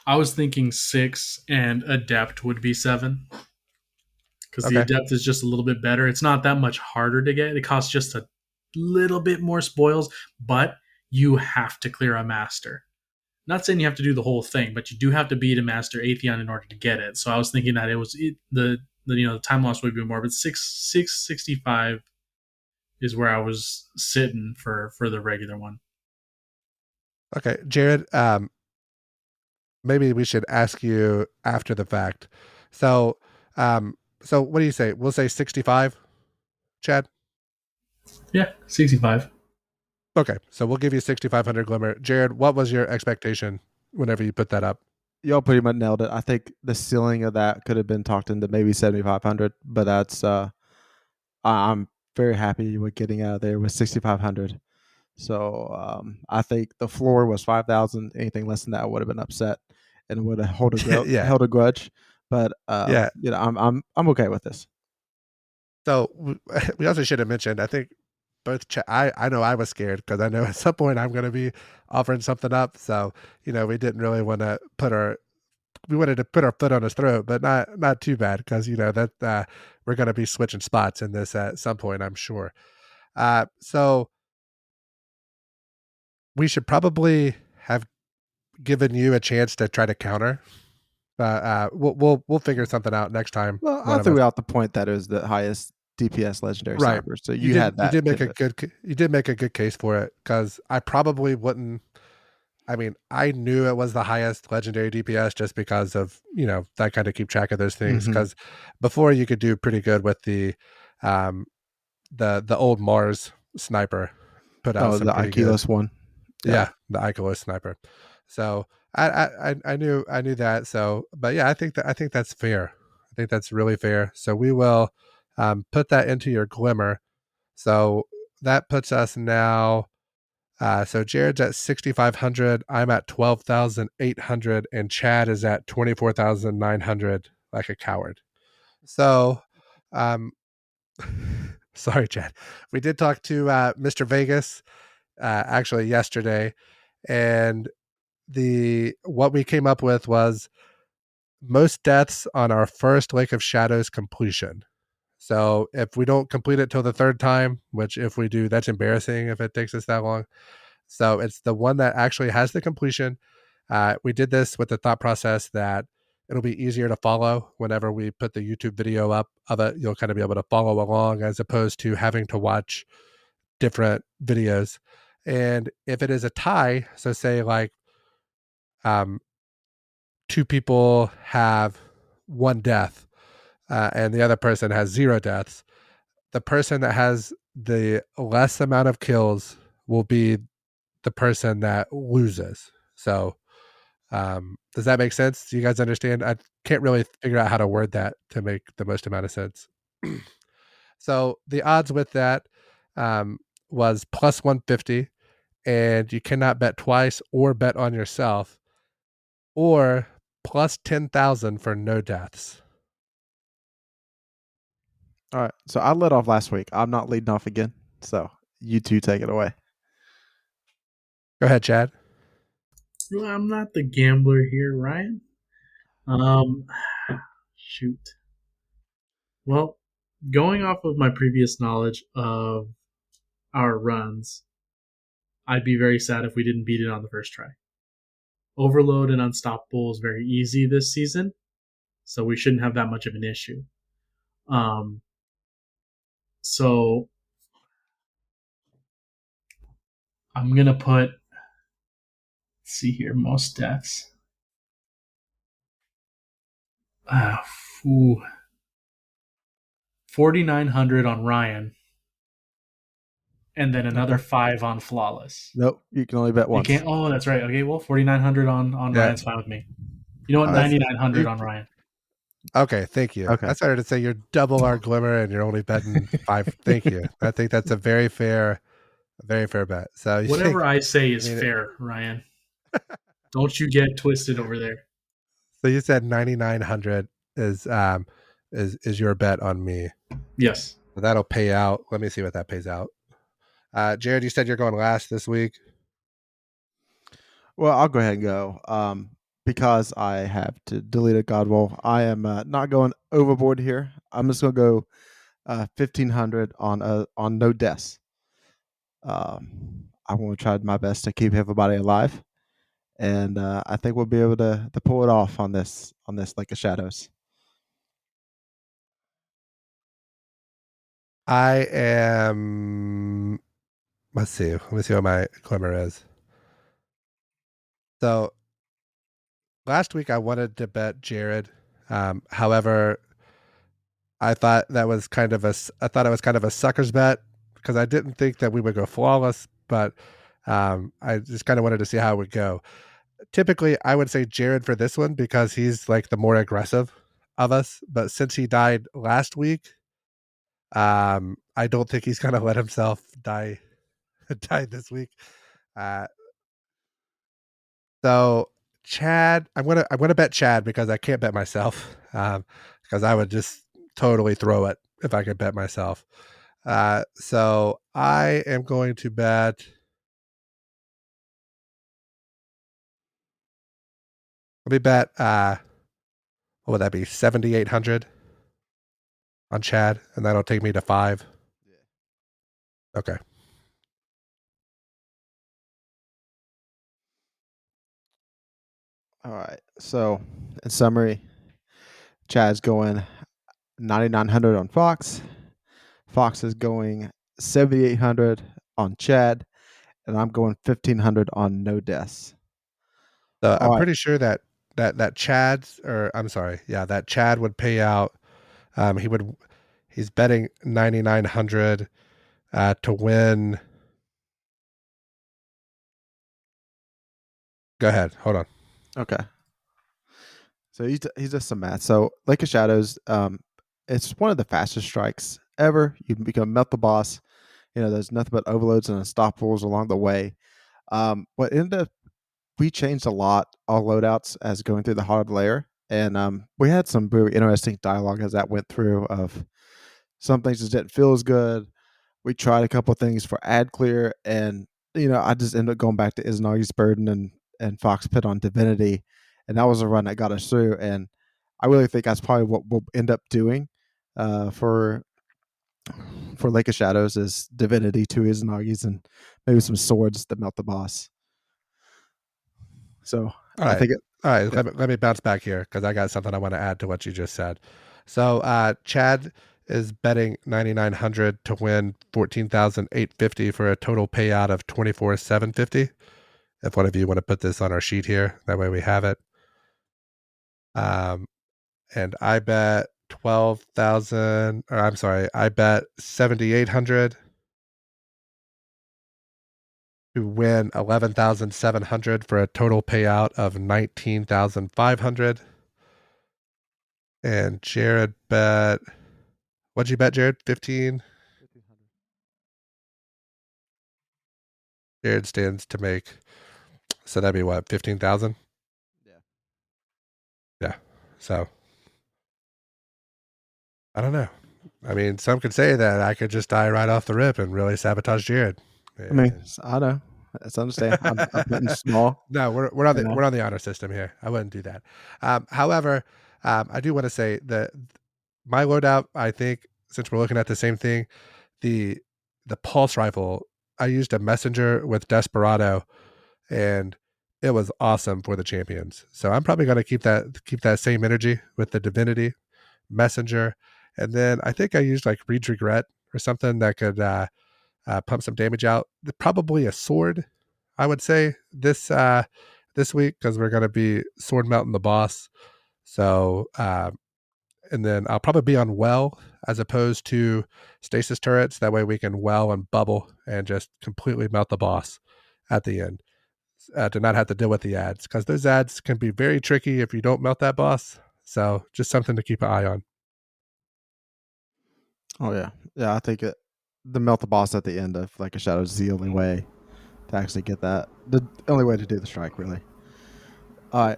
I was thinking 6 and adept would be 7 because the Okay. adept is just a little bit better. It's not that much harder to get. It costs just a little bit more spoils, but you have to clear a master. Not saying you have to do the whole thing, but you do have to beat a master Atheon in order to get it. So I was thinking that the time loss would be more, but 665 is where I was sitting for the regular one. Okay, Jared, maybe we should ask you after the fact. So, so what do you say? We'll say 65, Chad? Yeah, 65. Okay, so we'll give you 6,500 glimmer. Jared, what was your expectation whenever you put that up? Y'all pretty much nailed it. I think the ceiling of that could have been talked into maybe 7,500, but I'm very happy with getting out of there with 6,500. So I think the floor was 5,000. Anything less than that, I would have been upset and would have Yeah, held a grudge. But yeah. I'm okay with this. So we also should have mentioned, I think I know I was scared because I know at some point I'm going to be offering something up. So, we didn't really want to we wanted to put our foot on his throat, but not too bad because, that we're going to be switching spots in this at some point, I'm sure. So we should probably have given you a chance to try to counter. We'll figure something out next time. Well, I One of us. threw out the point that it was the highest DPS legendary Right. sniper. So you had that. You did make a good case for it because I probably wouldn't. I mean, I knew it was the highest legendary DPS just because of, that kind of keep track of those things. Mhm. Because before you could do pretty good with um, the old Mars sniper put out some The pretty good. Ikilos one. Yeah, the Icolos sniper. So I knew that. So, but yeah, I think that's fair. I think that's really fair. So we will put that into your glimmer. So that puts us now. So Jared's at 6,500. I'm at 12,800, and Chad is at 24,900. Like a coward. So, sorry, Chad. We did talk to Mr. Vegas actually yesterday, and what we came up with was most deaths on our first Lake of Shadows completion. So if we don't complete it till the third time, which if we do, that's embarrassing if it takes us that long. So it's the one that actually has the completion. We did this with the thought process that it'll be easier to follow whenever we put the YouTube video up of it. You'll kind of be able to follow along as opposed to having to watch different videos. And if it is a tie, so say like um, two people have one death and the other person has 0 deaths, the person that has the less amount of kills will be the person that loses. So Does that make sense? Do you guys understand? I can't really figure out how to word that to make the most amount of sense. So the odds with that was plus 150, and you cannot bet twice or bet on yourself, or plus 10,000 for no deaths. All right. So I led off last week. I'm not leading off again. So you two take it away. Go ahead, Chad. Well, I'm not the gambler here, Ryan. Um, shoot. Well, going off of my previous knowledge of our runs, I'd be very sad if we didn't beat it on the first try. Overload and Unstoppable is very easy this season, so we shouldn't have that much of an issue. So I'm gonna put. Let's see here, most deaths. Uh, 4,900 on Ryan, and then another Okay. 5 on Flawless. Nope. You can only bet You once. can't. Oh, that's right. Okay, well, 4,900 on Yeah. Ryan's fine with me. You know what? That's- 9,900 on Ryan. Okay, thank you. Okay. I started to say you're double our glimmer and you're only betting 5. Thank you. I think that's a very fair bet. So you Whatever think, I say is I mean, fair, Ryan. Don't you get twisted over there. so you said 9,900 is your bet on me. Yes. So that'll pay out. Let me see what that pays out. Jared, you said you're going last this week. Well, I'll go ahead and go. Because I have to delete a God roll, I am not going overboard here. I'm just going to go 1,500 on no deaths. I want to try my best to keep everybody alive, and I think we'll be able to pull it off on this Lake of Shadows. I am. Let's see. Let me see what my glimmer is. So last week I wanted to bet Jared. However, I thought it was kind of a sucker's bet because I didn't think that we would go flawless, but I just kind of wanted to see how it would go. Typically, I would say Jared for this one because he's like the more aggressive of us. But since he died last week, I don't think he's gonna let himself die this week. Uh, so Chad, I'm gonna bet Chad because I can't bet myself. Because I would just totally throw it if I could bet myself. So I am going to bet. Let me bet. What would that be? 7,800 on Chad, and that'll take me to 5. Okay. All right. So, in summary, Chad's going 9,900 on Fox. Fox is going 7,800 on Chad, and I'm going 1,500 on no deaths. So All I'm right. pretty sure that Chad's, or I'm sorry, yeah, that Chad would pay out. He's betting 9,900 to win. Go ahead. Hold on. Okay. So he's just some math. So Lake of Shadows, it's one of the fastest strikes ever. You can become melt the boss. There's nothing but overloads and unstoppables along the way. What ended up, we changed a lot our loadouts as going through the hard layer, and we had some very interesting dialogue as that went through. Of some things just didn't feel as good. We tried a couple things for ad clear, and I just ended up going back to Izanagi's Burden and Fox Pit on Divinity, and that was a run that got us through. And I really think that's probably what we'll end up doing for Lake of Shadows is Divinity, 2 Izanagi's, and maybe some swords to melt the boss. So All I right. think All right. yeah. Let me bounce back here because I got something I want to add to what you just said. So Chad is betting 9,900 to win 14,850 for a total payout of 24,750. If one of you want to put this on our sheet here, that way we have it. And I bet 12,000, or I'm sorry, I bet 7,800 to win 11,700 for a total payout of 19,500. And Jared bet, what'd you bet, Jared? 15. Jared stands to make, so that'd be what, 15,000? Yeah. Yeah. So I don't know. I mean, some could say that I could just die right off the rip and really sabotage Jared. I mean, And I know. That's understand. I'm betting small. no, we're on You the know. we're on the honor system here. I wouldn't do that. However, I do want to say that my loadout, I think, since we're looking at the same thing, the the pulse rifle, I used a messenger with Desperado, and it was awesome for the champions. So I'm probably going to keep that same energy with the divinity messenger, and then I think I used like Reed's Regret or something that could pump some damage out. Probably a sword, I would say this week, because we're going to be sword melting the boss. So and then I'll probably be on well as opposed to stasis turrets. That way we can well and bubble and just completely melt the boss at the end. To not have to deal with the ads, because those ads can be very tricky if you don't melt that boss. So just something to keep an eye on. Oh yeah, yeah. I think the melt the boss at the end of like a shadow is the only way to actually get that. The only way to do the strike, really. All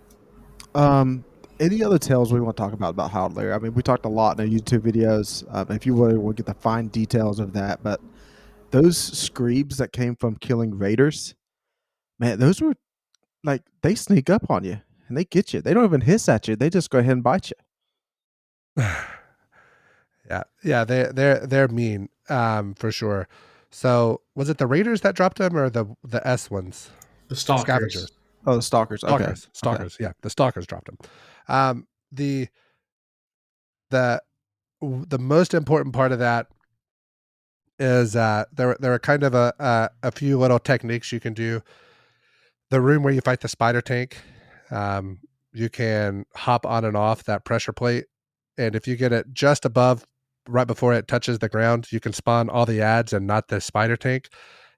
right. Any other tales we want to talk about Hodler? I mean, we talked a lot in our YouTube videos. If you really want to get the fine details of that, but those screams that came from killing raiders, man, those were like they sneak up on you and they get you. They don't even hiss at you. They just go ahead and bite you. Yeah, they're mean, for sure. So was it the Raiders that dropped them, or the S ones? The stalkers. Scavengers. Oh, the stalkers. Okay. Okay. Stalkers. Yeah, the stalkers dropped them. The the the most important part of that is there are kind of a few little techniques you can do. The room where you fight the spider tank, you can hop on and off that pressure plate, and if you get it just above, right before it touches the ground, you can spawn all the ads and not the spider tank.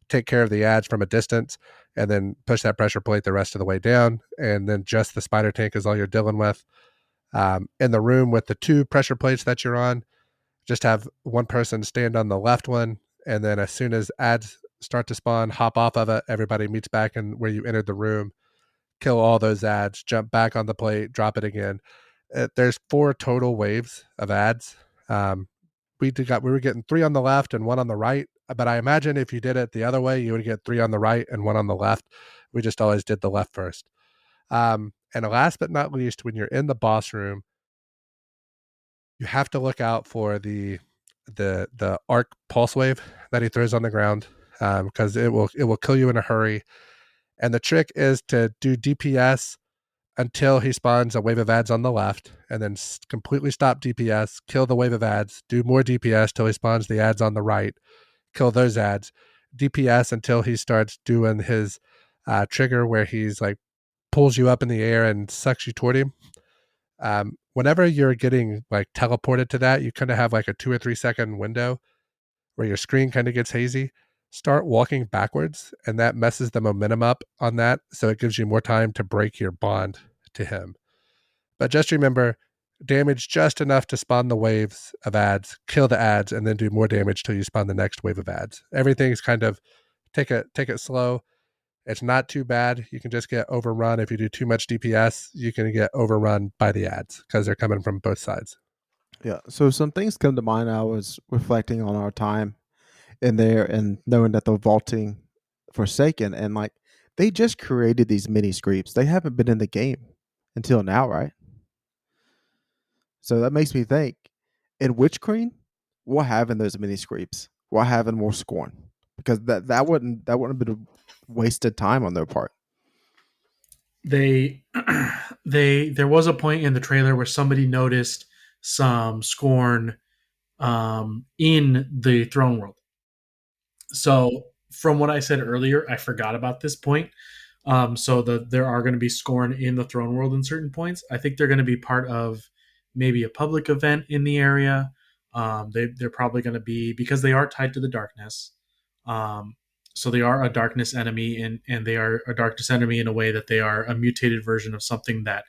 Take care of the ads from a distance, and then push that pressure plate the rest of the way down, and then just the spider tank is all you're dealing with. In the room with the two pressure plates that you're on, just have one person stand on the left one, and then as soon as ads start to spawn, hop off of it. Everybody meets back in where you entered the room, kill all those ads, jump back on the plate, drop it again. There's 4 total waves of ads. Um, we were getting 3 on the left and 1 on the right, but I imagine if you did it the other way, you would get 3 on the right and 1 on the left. We just always did the left first. And last but not least, when you're in the boss room, you have to look out for the arc pulse wave that he throws on the ground, because it will kill you in a hurry. And the trick is to do DPS until he spawns a wave of ads on the left, and then completely stop DPS, kill the wave of ads, do more DPS till he spawns the ads on the right, kill those ads, DPS until he starts doing his trigger where he's like pulls you up in the air and sucks you toward him. Whenever you're getting like teleported to that, you kind of have like a 2 or 3 second window where your screen kind of gets hazy. Start walking backwards, and that messes the momentum up on that. So it gives you more time to break your bond to him. But just remember, damage just enough to spawn the waves of ads, kill the ads, and then do more damage till you spawn the next wave of ads. Everything's kind of take it slow. It's not too bad. You can just get overrun if you do too much DPS. You can get overrun by the ads because they're coming from both sides. Yeah. So some things come to mind. I was reflecting on our time in there and knowing that the vaulting Forsaken and like they just created these mini screeps. They haven't been in the game until now, right? So that makes me think in Witch Queen, what having those mini screeps? Why having more scorn? Because that wouldn't have been a wasted time on their part. They there was a point in the trailer where somebody noticed some scorn in the throne world. So from what I said earlier, I forgot about this point. So there are going to be scorn in the throne world in certain points. I think they're going to be part of maybe a public event in the area. They're probably going to be, because they are tied to the darkness. Um, So they are a darkness enemy, and they are a darkness enemy in a way that they are a mutated version of something that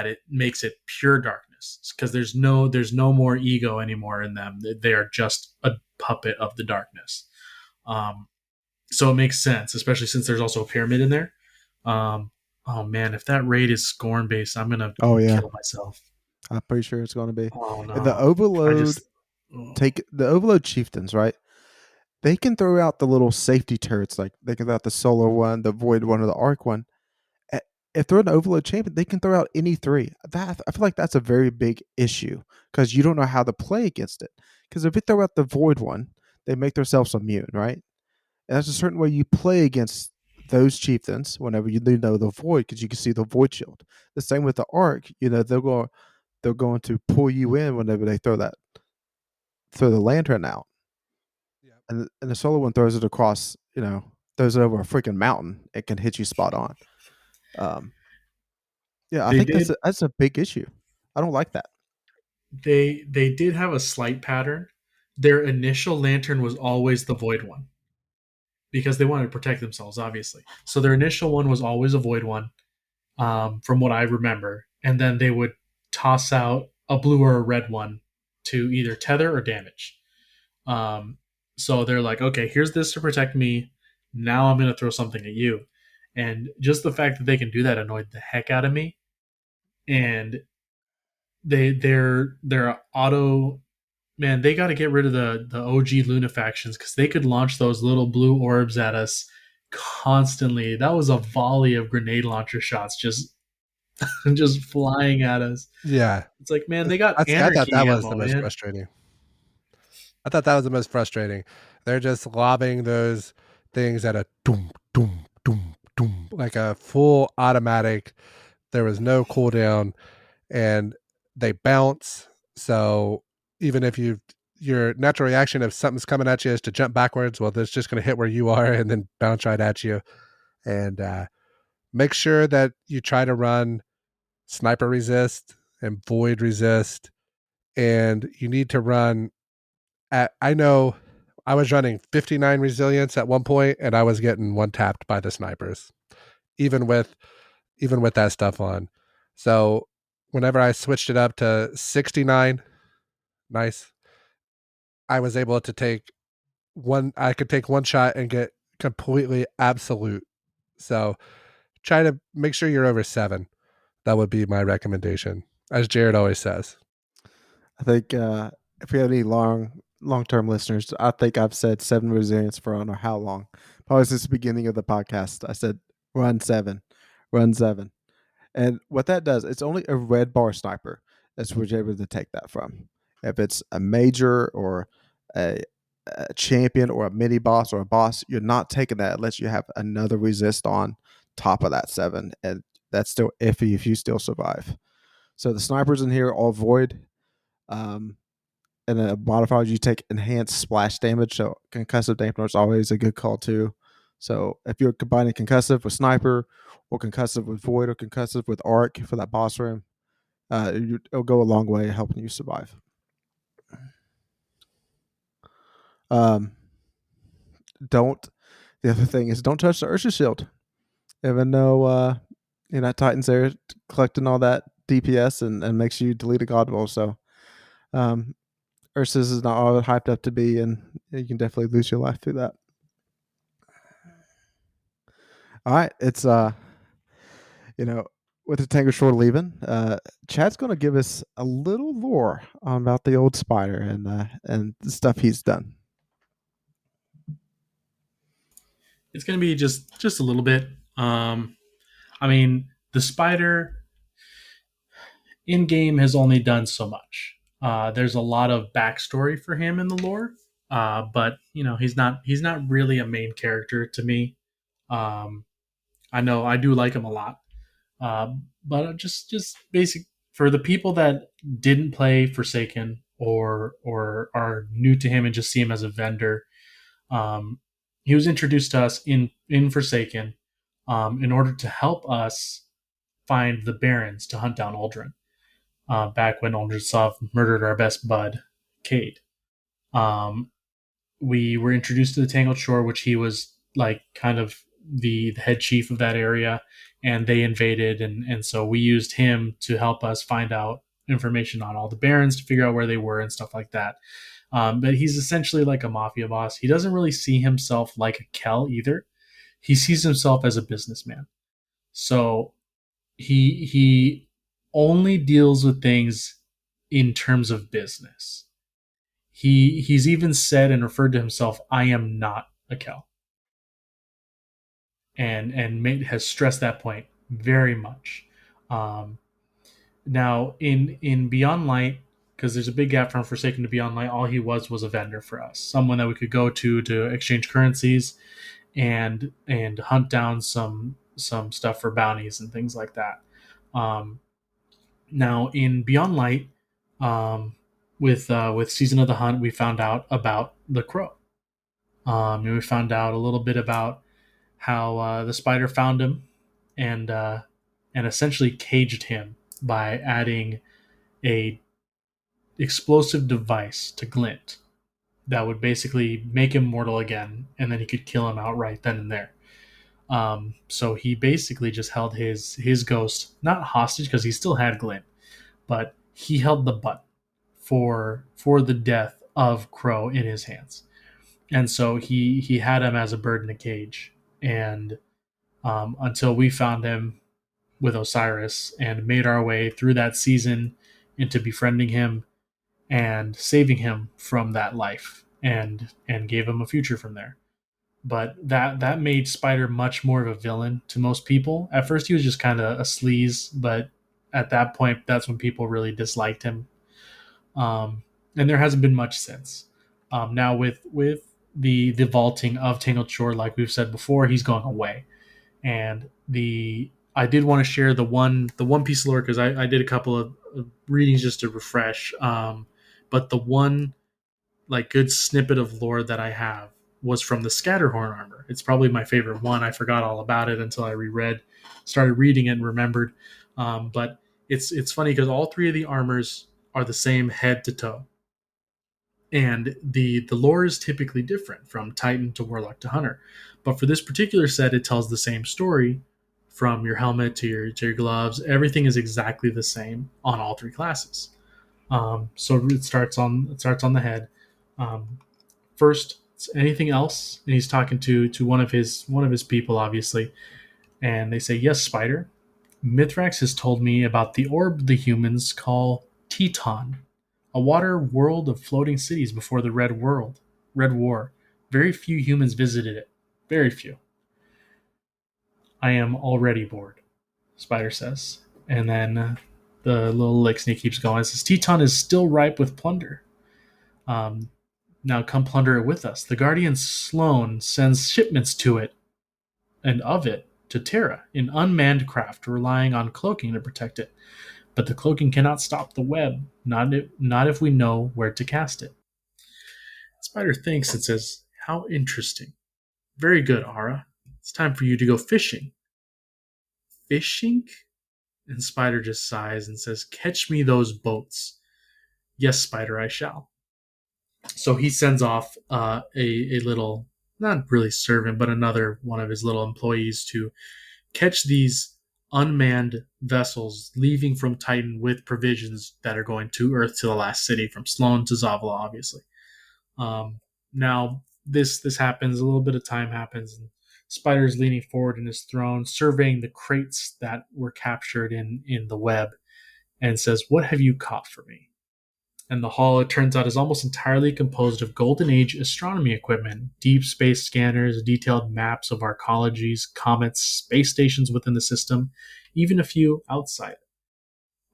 it makes it pure darkness, because there's no more ego anymore in them. They are just a puppet of the darkness. Um, so it makes sense, especially since there's also a pyramid in there. Um, oh man, if that raid is scorn based, I'm gonna Oh yeah, kill myself. I'm pretty sure it's going to be. Oh And the no, I overload just oh. take the overload chieftains, right? They can throw out the little safety turrets, like they can throw out the solar one, the void one, or the arc one. If they're an overload champion, they can throw out any three. That I feel like that's a very big issue because you don't know how to play against it. Because if they throw out the void one, they make themselves immune, right? And that's a certain way you play against those chieftains whenever you do know the void, because you can see the void shield. The same with the arc, they're going to pull you in whenever they throw the lantern out, Yeah. and the solar one throws it across, throws it over a freaking mountain. It can hit you spot on. Um, yeah, I They think did that's a big issue. I don't like that. they did have a slight pattern. Their initial lantern was always the void one because they wanted to protect themselves, obviously. So their initial one was always a void one, from what I remember, and then they would toss out a blue or a red one to either tether or damage. Um, so they're like, okay, here's this to protect me. Now I'm going to throw something at you. And just the fact that they can do that annoyed the heck out of me. And they're auto, man. They got to get rid of the OG Luna factions because they could launch those little blue orbs at us constantly. That was a volley of grenade launcher shots just flying at us. Yeah. It's like, man, they got I thought anarchy that was the ammo, most man. frustrating. I thought that was the most frustrating. They're just lobbing those things at a doom, doom, doom, doom, like a full automatic. There was no cooldown, and they bounce. So even if your natural reaction if something's coming at you is to jump backwards, well, that's just going to hit where you are and then bounce right at you. And make sure that you try to run sniper resist and void resist, and you need to run I know I was running 59 resilience at one point, and I was getting one tapped by the snipers, even with that stuff on. So whenever I switched it up to 69, nice, I was able to take one. I could take one shot and get completely absolute. So try to make sure you're over 7. That would be my recommendation, as Jared always says. I think if we have any long term listeners, I think I've said 7 resilience for I don't know how long. Probably since the beginning of the podcast, I said run 7, run 7. And what that does, it's only a red bar sniper that's where you're able to take that from. If it's a major or a, a champion or a mini boss or a boss, you're not taking that unless you have another resist on top of that 7. And that's still iffy if you still survive. So the snipers in here all void. Um, and then modifiers you take enhanced splash damage. So concussive dampener is always a good call too. So if you're combining concussive with sniper, or concussive with void, or concussive with arc for that boss room, it'll go a long way helping you survive. Um, don't. The other thing is don't touch the Ursha shield. Even though Titan's there collecting all that DPS and makes you delete a god roll. So Ursus is not all hyped up to be, and you can definitely lose your life through that. All right, it's with the Tango Shore leaving, Chad's going to give us a little lore about the old spider and the stuff he's done. It's going to be just a little bit. I mean, the spider in game has only done so much. There's a lot of backstory for him in the lore, but he's not really a main character to me. Um, I know I do like him a lot, but just basic for the people that didn't play Forsaken or are new to him and just see him as a vendor. Um, he was introduced to us in Forsaken, in order to help us find the Barons to hunt down Aldrin. Back when Aldrin murdered our best bud, Cade. Um, we were introduced to the Tangled Shore, which he was like kind of the head chief of that area, and they invaded, and so we used him to help us find out information on all the barons to figure out where they were and stuff like that. But he's essentially like a mafia boss. He doesn't really see himself like a Kel either. He sees himself as a businessman. So he only deals with things in terms of business. He's even said and referred to himself, "I am not a Kel," and has stressed that point very much. Um, Now in Beyond Light, because there's a big gap from Forsaken to Beyond Light, all he was a vendor for us, someone that we could go to exchange currencies and hunt down some stuff for bounties and things like that. Um, Now in Beyond Light, with Season of the Hunt, we found out about the Crow. And we found out a little bit about how the spider found him and and essentially caged him by adding a explosive device to Glint that would basically make him mortal again, and then he could kill him outright then and there. So he basically just held his ghost not hostage because he still had Glint, but he held the button for the death of Crow in his hands, and so he had him as a bird in a cage, and until we found him with Osiris and made our way through that season into befriending him and saving him from that life and gave him a future from there. But that made Spider much more of a villain to most people. At first he was just kind of a sleaze, but at that point that's when people really disliked him. And there hasn't been much since. Now with the vaulting of Tangled Shore, like we've said before, he's going away. And the I did want to share the one piece of lore because I did a couple of readings just to refresh. But the one like good snippet of lore that I have was from the Scatterhorn armor. It's probably my favorite one. I forgot all about it until I started reading it and remembered. But it's funny because all three of the armors are the same head to toe, and the lore is typically different from Titan to Warlock to Hunter. But for this particular set, it tells the same story from your helmet to your gloves. Everything is exactly the same on all three classes. So it starts on the head. Um, First, anything else? And he's talking to one of his people, obviously, and they say, "Yes, Spider. Mithrax has told me about the orb the humans call Teton, a water world of floating cities before the Red War. Very few humans visited it. Very few. I am already bored," Spider says. And then the little Lixney keeps going. It says, "Teton is still ripe with plunder. Um, Now come plunder it with us. The Guardian Sloan sends shipments to it and of it to Terra in unmanned craft, relying on cloaking to protect it. But the cloaking cannot stop the web, not if we know where to cast it." Spider thinks and says, "How interesting. Very good, Ara. It's time for you to go fishing." "Fishing?" And Spider just sighs and says, "Catch me those boats." "Yes, Spider, I shall." So he sends off a little, not really servant, but another one of his little employees to catch these unmanned vessels leaving from Titan with provisions that are going to Earth to the last city, from Sloan to Zavala, obviously. Now this happens. A little bit of time happens, and Spider is leaning forward in his throne, surveying the crates that were captured in the web, and says, "What have you caught for me?" And the hall, it turns out, is almost entirely composed of Golden Age astronomy equipment, deep space scanners, detailed maps of arcologies, comets, space stations within the system, even a few outside.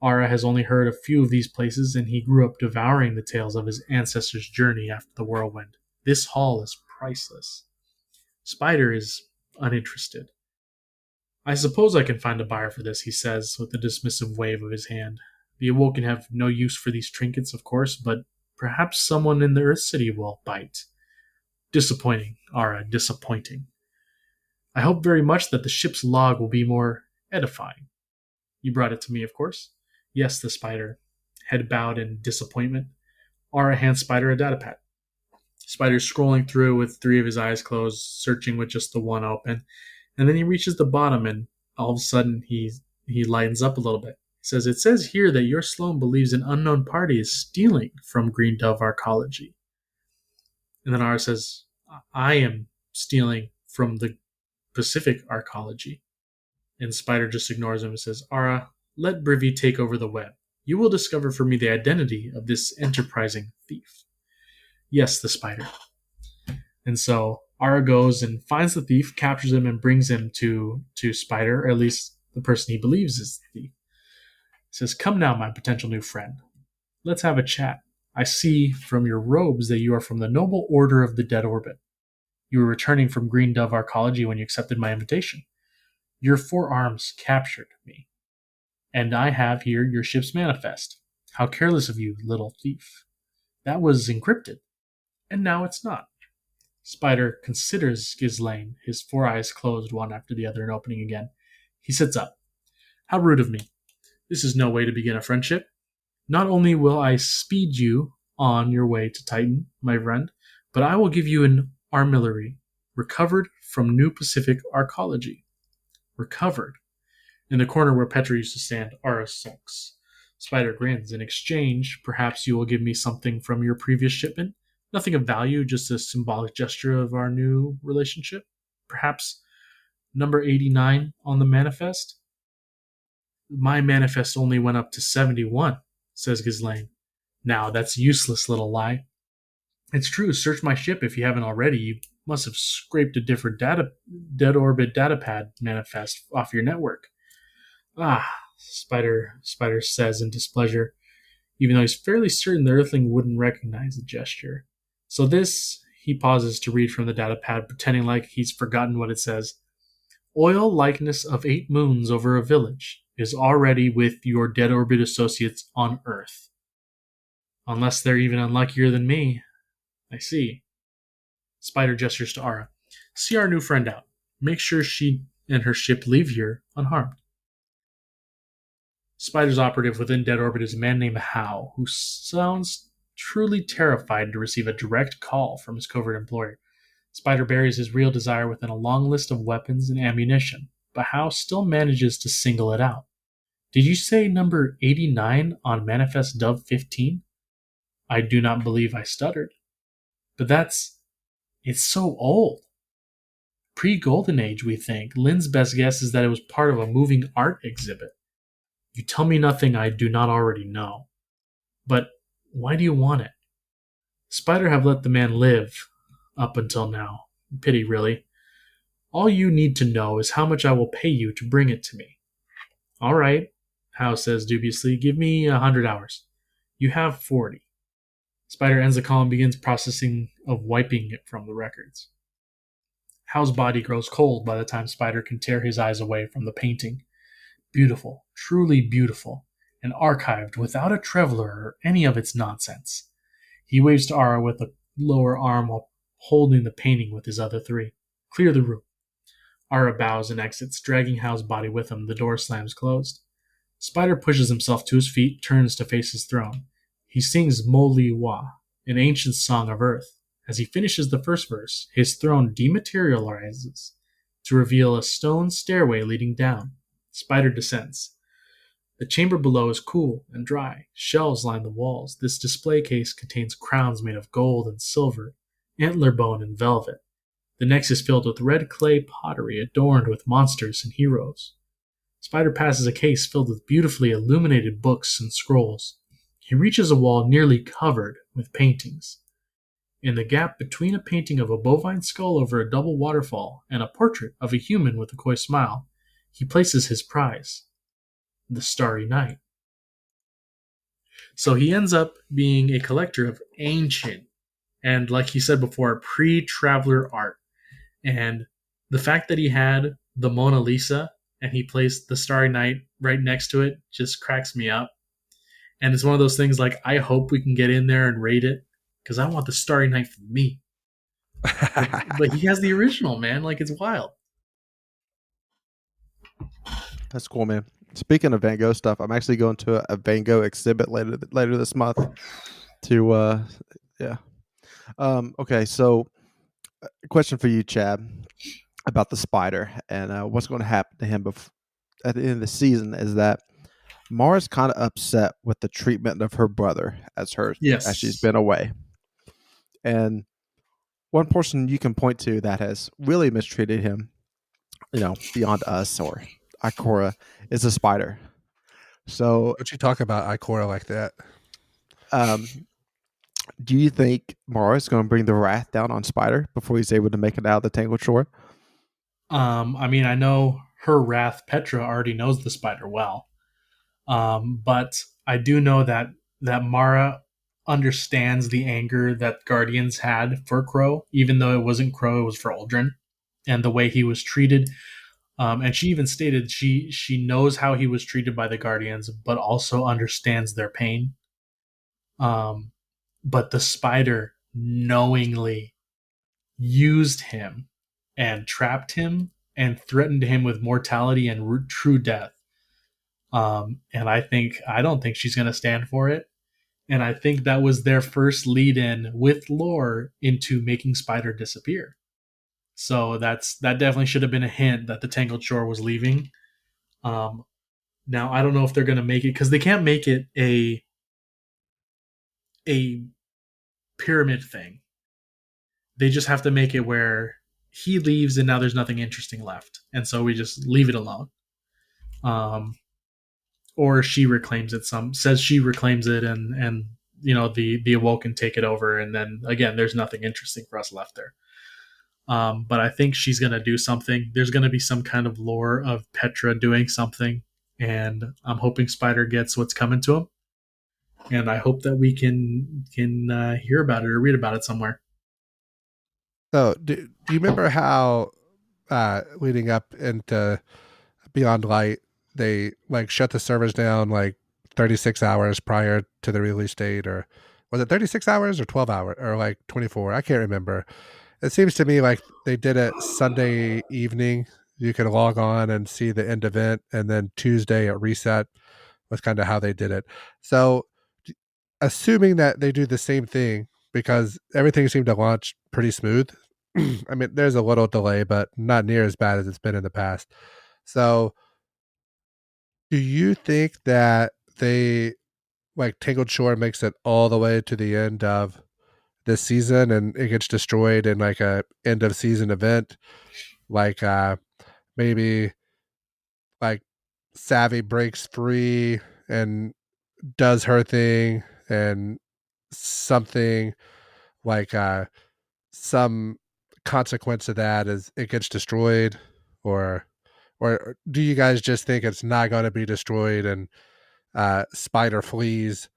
Ara has only heard a few of these places, and he grew up devouring the tales of his ancestors' journey after the whirlwind. This hall is priceless. Spider is uninterested. "I suppose I can find a buyer for this," he says, with a dismissive wave of his hand. "The Awoken have no use for these trinkets, of course, but perhaps someone in the Earth City will bite." "Disappointing, Ara, disappointing. I hope very much that the ship's log will be more edifying. You brought it to me, of course?" "Yes," the Spider, head bowed in disappointment. Ara hands Spider a datapad. Spider's scrolling through with 3 of his eyes closed, searching with just the one open. And then he reaches the bottom, and all of a sudden he lightens up a little bit. He says, "It says here that your Sloan believes an unknown party is stealing from Green Dove Arcology." And then Ara says, "I am stealing from the Pacific Arcology." And Spider just ignores him and says, "Ara, let Brivy take over the web. You will discover for me the identity of this enterprising thief." "Yes, the Spider." And so Ara goes and finds the thief, captures him, and brings him to Spider, or at least the person he believes is the thief. He says, "Come now, my potential new friend. Let's have a chat. I see from your robes that you are from the Noble Order of the Dead Orbit. You were returning from Green Dove Arcology when you accepted my invitation. Your 4 arms captured me. And I have here your ship's manifest. How careless of you, little thief. That was encrypted. And now it's not." Spider considers Ghislaine, his 4 eyes closed one after the other and opening again. He sits up. "How rude of me. This is no way to begin a friendship. Not only will I speed you on your way to Titan, my friend, but I will give you an armillary, recovered from New Pacific Arcology." Recovered. In the corner where Petra used to stand, Ara sulks. Spider grins. "In exchange, perhaps you will give me something from your previous shipment? Nothing of value, just a symbolic gesture of our new relationship? Perhaps number 89 on the manifest?" "My manifest only went up to 71, says Ghislaine. "Now, that's useless little lie. It's true, search my ship if you haven't already. You must have scraped a different dead orbit datapad manifest off your network." "Ah," Spider says in displeasure, even though he's fairly certain the Earthling wouldn't recognize the gesture. So this, he pauses to read from the datapad, pretending like he's forgotten what it says. "Oil likeness of 8 moons over a village is already with your dead orbit associates on Earth. Unless they're even unluckier than me. I see." Spider gestures to Ara. "See our new friend out. Make sure she and her ship leave here unharmed." Spider's operative within dead orbit is a man named Howe, who sounds truly terrified to receive a direct call from his covert employer. Spider buries his real desire within a long list of weapons and ammunition, but Howe still manages to single it out. "Did you say number 89 on Manifest Dove 15? I do not believe I stuttered. But it's so old. Pre-Golden Age, we think. Lynn's best guess is that it was part of a moving art exhibit. You tell me nothing I do not already know. But why do you want it?" Spider have let the man live up until now. Pity, really. "All you need to know is how much I will pay you to bring it to me." "All right," Howe says dubiously. "Give me 100 hours. You have 40. Spider ends the call and begins processing of wiping it from the records. Howe's body grows cold by the time Spider can tear his eyes away from the painting. Beautiful, truly beautiful, and archived without a traveler or any of its nonsense. He waves to Ara with a lower arm while holding the painting with his other 3. "Clear the room." Ara bows and exits, dragging Howe's body with him. The door slams closed. Spider pushes himself to his feet, turns to face his throne. He sings Mo Li Wa, an ancient song of Earth. As he finishes the first verse, his throne dematerializes to reveal a stone stairway leading down. Spider descends. The chamber below is cool and dry. Shelves line the walls. This display case contains crowns made of gold and silver, antler bone and velvet. The next is filled with red clay pottery adorned with monsters and heroes. Spider passes a case filled with beautifully illuminated books and scrolls. He reaches a wall nearly covered with paintings. In the gap between a painting of a bovine skull over a double waterfall and a portrait of a human with a coy smile, he places his prize, the Starry Night. So he ends up being a collector of ancient and, like he said before, pre-traveler art. And the fact that he had the Mona Lisa and he placed the Starry Night right next to it just cracks me up. And it's one of those things like, I hope we can get in there and rate it because I want the Starry Night for me. But he has the original, man. Like, it's wild. That's cool, man. Speaking of Van Gogh stuff, I'm actually going to a Van Gogh exhibit later this month. To Okay, so question for you, Chad, about the spider and what's going to happen to him at the end of the season is that Mara's kind of upset with the treatment of her brother as she's Yes. been away. And one person you can point to that has really mistreated him, beyond us or Ikora, is a spider. So, Don't you talk about Ikora like that? um, do you think Mara's going to bring the wrath down on Spider before he's able to make it out of the Tangled Shore? I mean, I know her wrath. Petra already knows the spider well, but I do know that Mara understands the anger that Guardians had for Crow, even though it wasn't Crow, it was for Aldrin, and the way he was treated. And she even stated she knows how he was treated by the Guardians, but also understands their pain. Um, but the spider knowingly used him and trapped him and threatened him with mortality and true death. And I don't think she's going to stand for it. And I think that was their first lead in with lore into making Spider disappear. So that definitely should have been a hint that the Tangled Shore was leaving. Um, Now I don't know if they're going to make it because they can't make it a pyramid thing. They just have to make it where he leaves and now there's nothing interesting left, and so we just leave it alone. Um, or she reclaims it. Some says she reclaims it, and the Awoken take it over, and then again there's nothing interesting for us left there. But I think she's gonna do something. There's gonna be some kind of lore of Petra doing something, and I'm hoping Spider gets what's coming to him. And I hope that we can hear about it or read about it somewhere. So, do you remember how leading up into Beyond Light, they like shut the servers down like 36 hours prior to the release date, or was it 36 hours or 12 hours or like 24? I can't remember. It seems to me like they did it Sunday evening. You could log on and see the end event, and then Tuesday at reset was kind of how they did it. So, assuming that they do the same thing, because everything seemed to launch pretty smooth. I mean, there's a little delay, but not near as bad as it's been in the past. So, do you think that they like Tangled Shore makes it all the way to the end of this season and it gets destroyed in like a end of season event? Like maybe like Savvy breaks free and does her thing, and something like some consequence of that is it gets destroyed, or do you guys just think it's not going to be destroyed and Spider flees?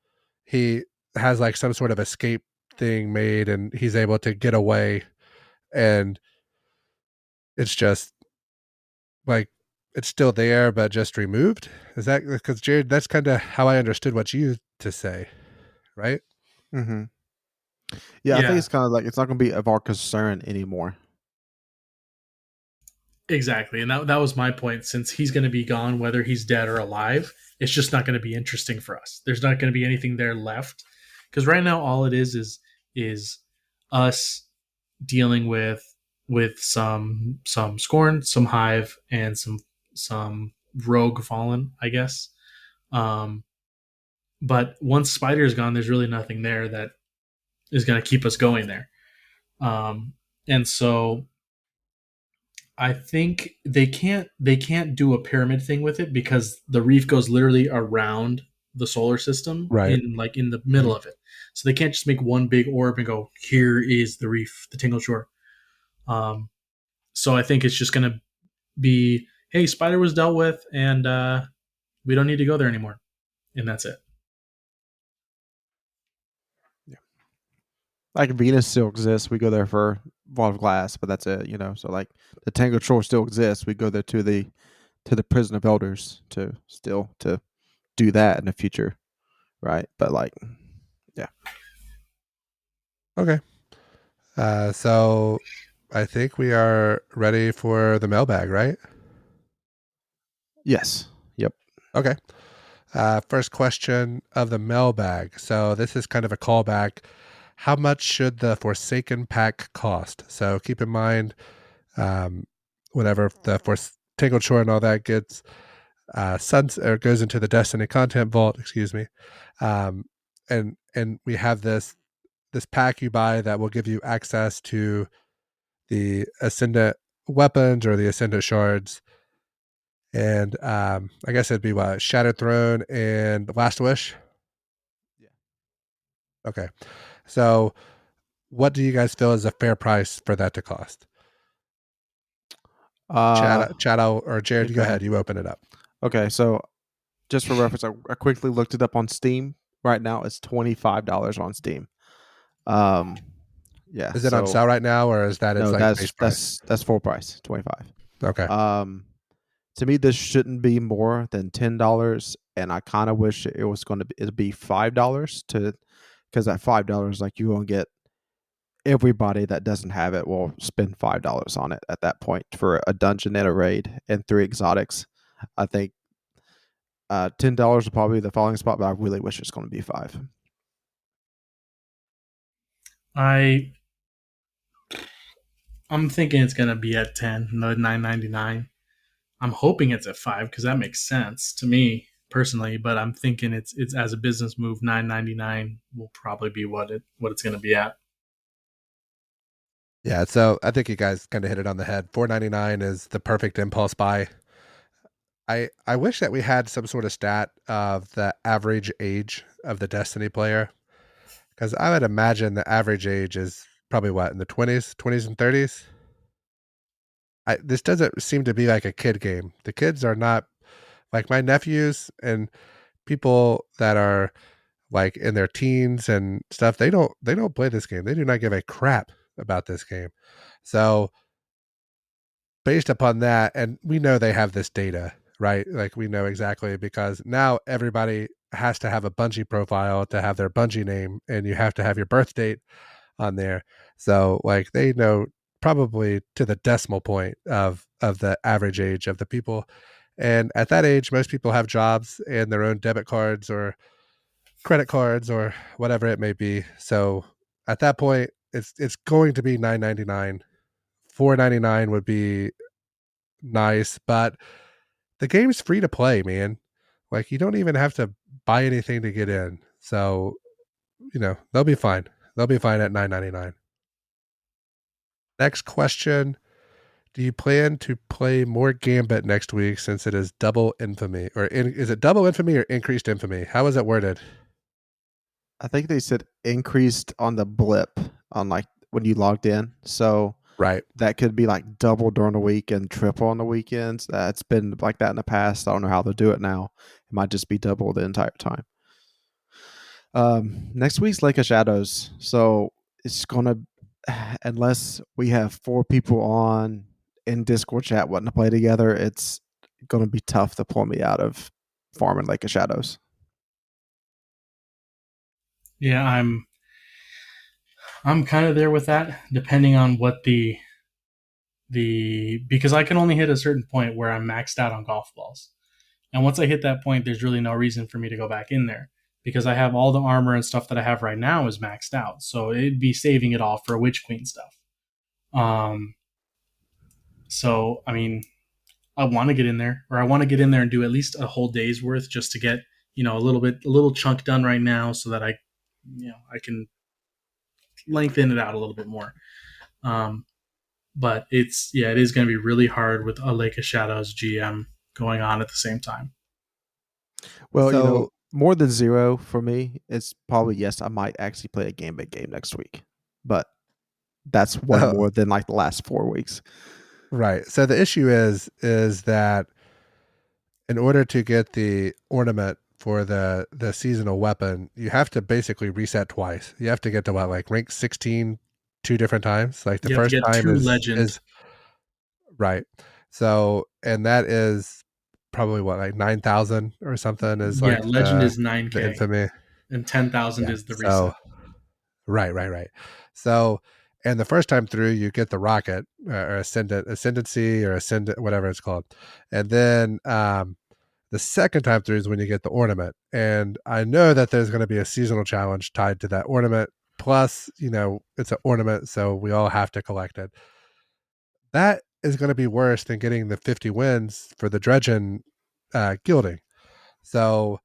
He has like some sort of escape thing made and he's able to get away, and it's just like it's still there but just removed. Is that because Jared, that's kind of how I understood what you to say, right? Mm-hmm. Yeah, I think Yeah, it's kind of like it's not going to be of our concern anymore. exactly. And that was my point. Since he's going to be gone, whether he's dead or alive, it's just not going to be interesting for us. There's not going to be anything there left because right now all it is us dealing with some Scorn, some Hive, and some Rogue Fallen, I guess. Um, but once Spider is gone, there's really nothing there that is going to keep us going there. And so I think they can't do a pyramid thing with it because the reef goes literally around the solar system Right. in the middle of it. So they can't just make one big orb and go, here is the reef, the Tingle Shore. Um, so I think it's just going to be, hey, Spider was dealt with, and we don't need to go there anymore, and that's it. Yeah. Like Venus still exists. We go there for Vault of Glass, but that's it. So like the Tangled Shore still exists. We go there to the Prison of Elders to do that in the future, right? But like, yeah, Okay. So I think we are ready for the mailbag, right? yes, yep, Okay. First question of the mailbag. So this is kind of a callback. how much should the Forsaken pack cost? So keep in mind, whenever the Tangled Shore and all that gets or goes into the Destiny content vault, excuse me, and we have this pack you buy that will give you access to the Ascendant weapons or the Ascendant shards. And I guess it'd be what, Shattered Throne and Last Wish. Yeah. Okay, so what do you guys feel is a fair price for that to cost? Chad or Jared, yeah, go go ahead. ahead. You open it up. Okay, so just for reference, I quickly looked it up on Steam. Right now, it's $25 on Steam. Yeah. Is it on So sale right now, or is that its no, like base price? that's full price, 25. Okay. To me, this shouldn't be more than $10, and I kind of wish it was going to be it'd be $5 because at $5, like, you gonna get everybody that doesn't have it will spend $5 on it at that point for a dungeon and a raid and 3 exotics. I think $10 will probably be the falling spot, but I really wish it's going to be 5. I'm thinking it's gonna be at 10, no $9.99. I'm hoping it's at 5 because that makes sense to me personally. But I'm thinking it's as a business move, $9.99 will probably be what it's gonna be at. Yeah, so I think you guys kind of hit it on the head. $4.99 is the perfect impulse buy. I wish that we had some sort of stat of the average age of the Destiny player, because I would imagine the average age is probably what, in the 20s and 30s. This doesn't seem to be like a kid game. The kids are not like my nephews and people that are like in their teens and stuff. They don't play this game. They do not give a crap about this game. So based upon that, and we know they have this data, right? Like we know exactly, because now everybody has to have a Bungie profile to have their Bungie name, and you have to have your birth date on there. So like they know probably to the decimal point of the average age of the people. And at that age, most people have jobs and their own debit cards or credit cards or whatever it may be. So at that point, it's going to be $9.99. $4.99 would be nice, but the game's free to play, man. Like you don't even have to buy anything to get in. So, they'll be fine. They'll be fine at $9.99. Next question. Do you plan to play more Gambit next week since it is double infamy? Is it double infamy or increased infamy? How is it worded? I think they said increased on the blip on, like, when you logged in. So Right. that could be like double during the week and triple on the weekends. It's been like that in the past. I don't know how they'll do it now. It might just be double the entire time. Next week's Lake of Shadows. So it's gonna, unless we have 4 people on in Discord chat wanting to play together, it's gonna be tough to pull me out of farming Lake of Shadows. Yeah, I'm kind of there with that, depending on what the because I can only hit a certain point where I'm maxed out on golf balls. And once I hit that point, there's really no reason for me to go back in there because I have all the armor and stuff that I have right now is maxed out. So it'd be saving it all for Witch Queen stuff. So I mean, I want to get in there, or I want to get in there and do at least a whole day's worth just to get a little chunk done right now, so that I can lengthen it out a little bit more. But it is going to be really hard with a Lake of Shadows GM going on at the same time. Well, So more than 0 for me, it's probably yes. I might actually play a Gambit game next week, but that's one more than like the last 4 weeks. right. So the issue is that in order to get the ornament for the seasonal weapon, you have to basically reset twice. You have to get to what, like rank 16 2 different times. Like the You have to first get time 2 is legend. right. So, and that is probably what, like 9,000 or something is Yeah, like legend is the 9K infamy. and 10,000 Yeah. is the So reset. right. So, and the first time through, you get the rocket or ascendancy or ascendant, whatever it's called, and then the second time through is when you get the ornament. And I know that there's going to be a seasonal challenge tied to that ornament plus, it's an ornament, so we all have to collect it. That is going to be worse than getting the 50 wins for the Dredgen gilding. So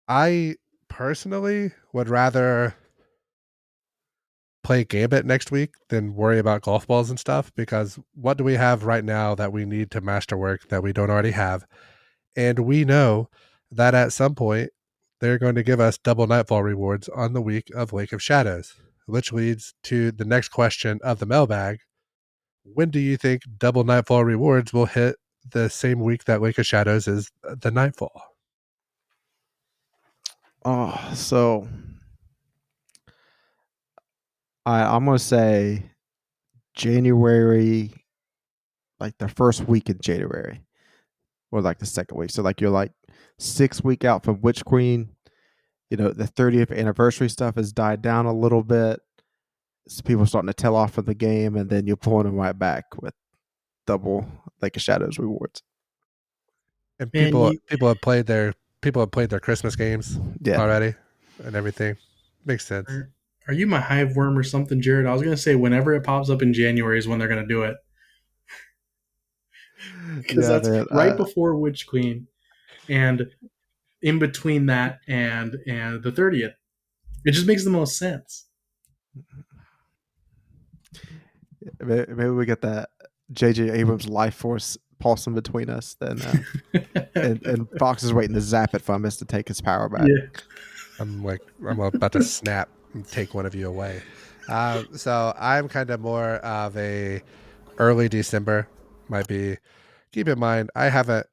I personally would rather play Gambit next week than worry about golf balls and stuff, because what do we have right now that we need to masterwork that we don't already have? And we know that at some point they're going to give us double Nightfall rewards on the week of Lake of Shadows, which leads to the next question of the mailbag. When do you think double Nightfall rewards will hit the same week that Lake of Shadows is the Nightfall? So I'm gonna say January, like the first week in January, or like the second week. So like you're like 6 week out from Witch Queen. The 30th anniversary stuff has died down a little bit. So people are starting to tell off from the game, and then you're pulling them right back with double Lake of Shadows rewards. And Man, people have played their Christmas games Yeah. already and everything. Makes sense. are you my hive worm or something, Jared? I was gonna say whenever it pops up in January is when they're gonna do it, because Yeah, that's man. right before Witch Queen, and in between that and the 30th. It just makes the most sense. Maybe we get that J.J. Abrams life force pulsing between us. Then and Fox is waiting to zap it from us to take his power back. Yeah. I'm about to snap and take one of you away. So I'm kind of more of a early December. Might be. Keep in mind, I haven't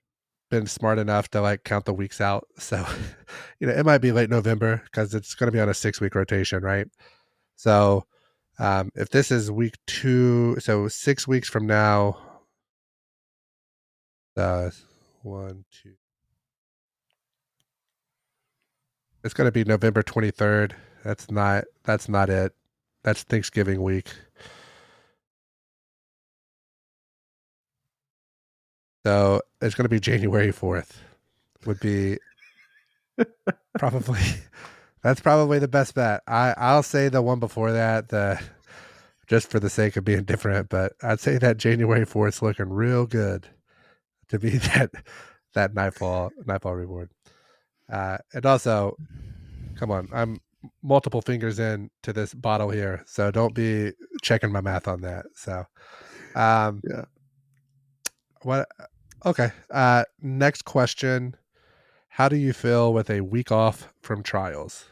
been smart enough to like count the weeks out. So, it might be late November because it's going to be on a 6-week rotation, right? So, if this is week 2, so 6 weeks from now, 1, 2, it's going to be November 23rd. That's not it. That's Thanksgiving week. So it's going to be January 4th. Would be probably that's probably the best bet. I'll say the one before that, just for the sake of being different, but I'd say that January 4th is looking real good to be that nightfall reward. And also, come on, I'm multiple fingers in to this bottle here, so don't be checking my math on that. So, Yeah. what? Okay. Next question. How do you feel with a week off from trials?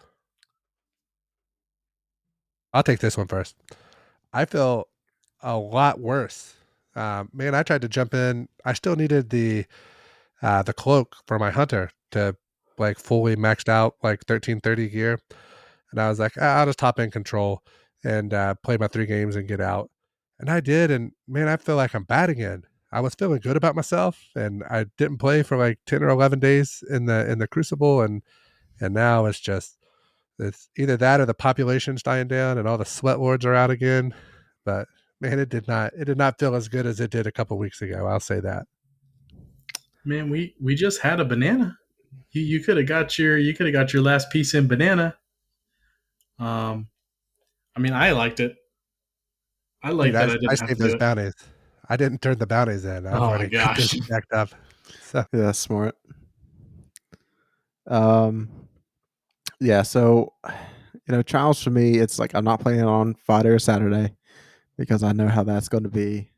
I'll take this one first. I feel a lot worse. Man, I tried to jump in. I still needed the cloak for my hunter to like fully maxed out like 1330 gear, and I was like, I'll just hop in control and play my 3 games and get out. And I did, and man, I feel like I'm bad again. I was feeling good about myself, and I didn't play for like 10 or 11 days in the Crucible, and now it's either that or the population's dying down and all the sweat lords are out again. But man, it did not feel as good as it did a couple weeks ago. I'll say that. Man, we just had a banana. You could have got your last piece in banana. I mean, I liked it. I Dude, liked that I I didn't have saved to do those it. bounties. I didn't turn the bounties in. I've Oh my already got those gosh. stacked up. So Yeah, that's smart. Yeah, so trials for me, it's like I'm not playing on Friday or Saturday because I know how that's going to be.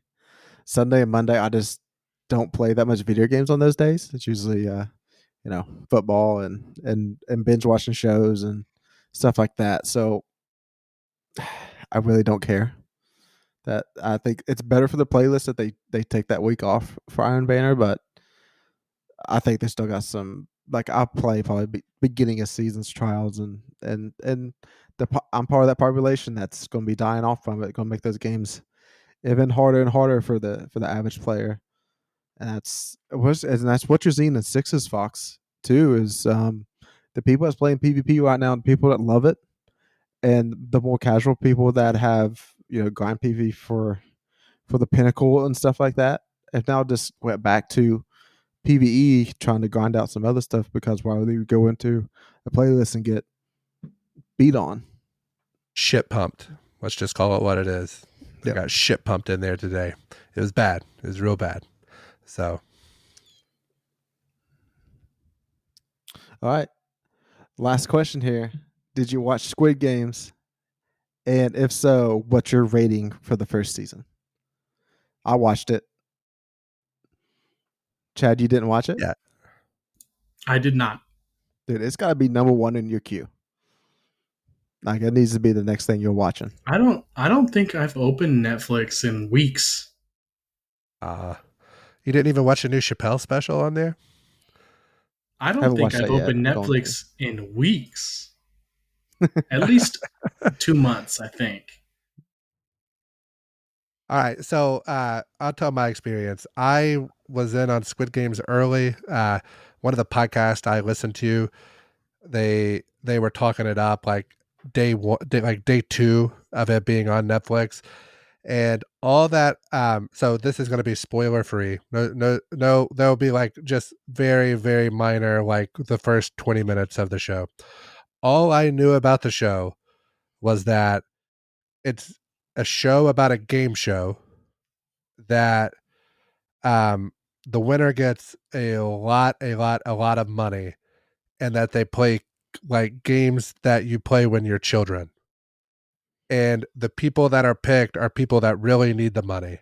Sunday and Monday, I just don't play that much video games on those days. It's usually football and binge watching shows and stuff like that. So I really don't care. That I think it's better for the playlist that they take that week off for Iron Banner, but I think they still got some. Like I'll play probably beginning of seasons trials and I'm part of that population that's going to be dying off from it. Going to make those games even harder and harder for the average player. And that's what you're seeing in sixes, Fox, too, is the people that's playing PvP right now, the people that love it, and the more casual people that have grind PvP for the pinnacle and stuff like that, have now just went back to PvE trying to grind out some other stuff because why would you go into a playlist and get beat on? shit pumped. Let's just call it what it is. They Yep. got shit pumped in there today. It was bad. It was real bad. So, All right. Last question here. Did you watch Squid Games? And if so, what's your rating for the first season? I watched it. Chad, you didn't watch it? yeah. I did not. Dude, it's got to be number one in your queue. Like, it needs to be the next thing you're watching. I don't think I've opened Netflix in weeks. You didn't even watch a new Chappelle special on there? I don't Haven't think watched I've that yet. opened I'm going to. Netflix in weeks. At least 2 months, I think. All right, so I'll tell my experience. I was in on Squid Games early. One of the podcasts I listened to, they were talking it up like day 2 of it being on Netflix, and all that. So this is going to be spoiler free. No. There'll be like just very very minor, like the first 20 minutes of the show. All I knew about the show was that it's a show about a game show that the winner gets a lot of money, and that they play like games that you play when you're children. And the people that are picked are people that really need the money.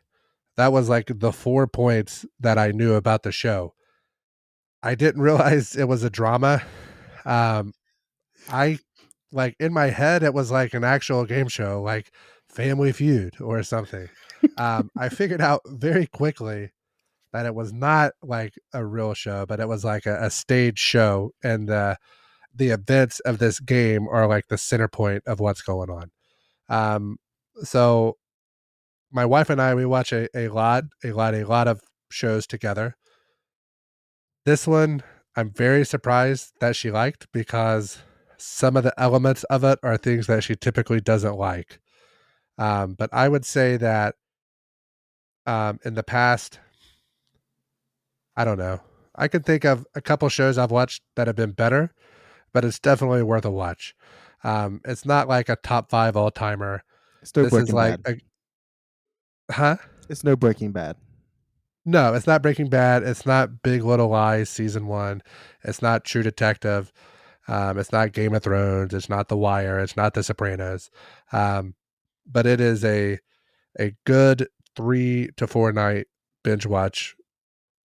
That was like the 4 points that I knew about the show. I didn't realize it was a drama. I like in my head it was like an actual game show, like Family Feud or something. I figured out very quickly that it was not like a real show, but it was like a stage show, and the events of this game are like the center point of what's going on. Um, so my wife and I, we watch a lot of shows together. This one, I'm very surprised that she liked, because some of the elements of it are things that she typically doesn't like. But I would say that in the past, I don't know. I can think of a couple shows I've watched that have been better, but it's definitely worth a watch. It's not like a top 5 all timer. It's no This is Breaking like Bad. huh? It's no Breaking Bad. No, it's not Breaking Bad. It's not Big Little Lies season 1. It's not True Detective. It's not Game of Thrones. It's not The Wire. It's not The Sopranos. But it is a good 3 to 4 night binge watch,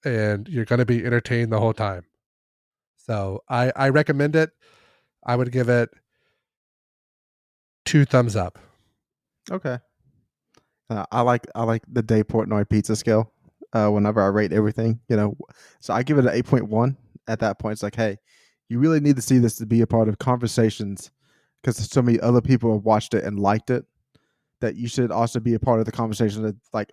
and you're going to be entertained the whole time. So I recommend it. I would give it 2 thumbs up. Okay. I like the Day Portnoy pizza scale. Whenever I rate everything, so I give it an 8.1. At that point, it's like, hey, you really need to see this to be a part of conversations, because so many other people have watched it and liked it, that you should also be a part of the conversation. That like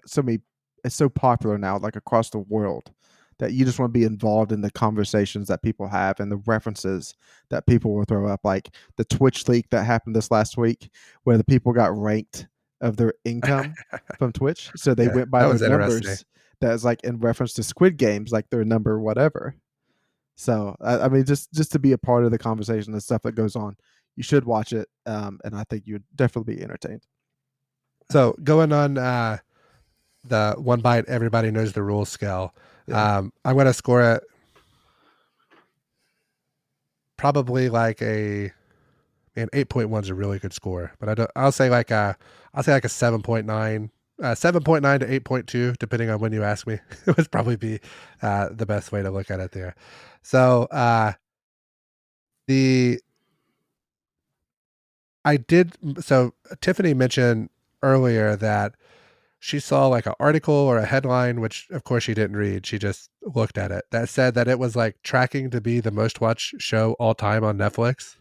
it's so popular now, like across the world, that you just want to be involved in the conversations that people have and the references that people will throw up, like the Twitch leak that happened this last week, where the people got ranked of their income from Twitch, so they Yeah, went by that their was interesting. numbers. That's like in reference to Squid Games, like their number whatever. So I mean, just to be a part of the conversation and stuff that goes on, you should watch it, and I think you'd definitely be entertained. So going on the one bite everybody knows the rules scale, Yeah. I'm going to score it probably like a 8.1 is a really good score, but I'll say like a 7.9, 7.9 to 8.2, depending on when you ask me. It would probably be the best way to look at it there. So so Tiffany mentioned earlier that she saw like an article or a headline, which of course she didn't read. She just looked at it, that said that it was like tracking to be the most watched show all time on Netflix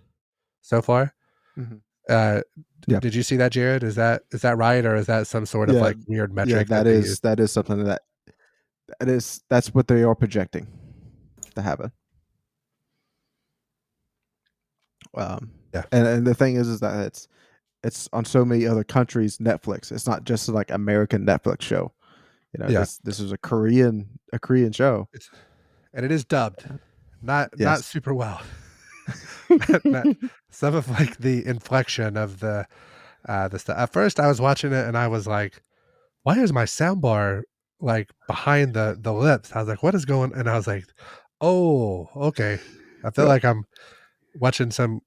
so far. Mm-hmm. Yeah. Did you see that, Jared? Is that right, or is that some sort of like weird metric that they is use? that is something that's what they are projecting to happen. Yeah. And the thing is that it's on so many other countries' Netflix. It's not just like American Netflix show. Yeah. This is a Korean show, and it is dubbed, not Yes. super well. Some of like the inflection of the At first, I was watching it and I was like, "Why is my soundbar like behind the lips?" I was like, "What is going?" And I was like, "Oh, okay." I feel Well, like I'm watching some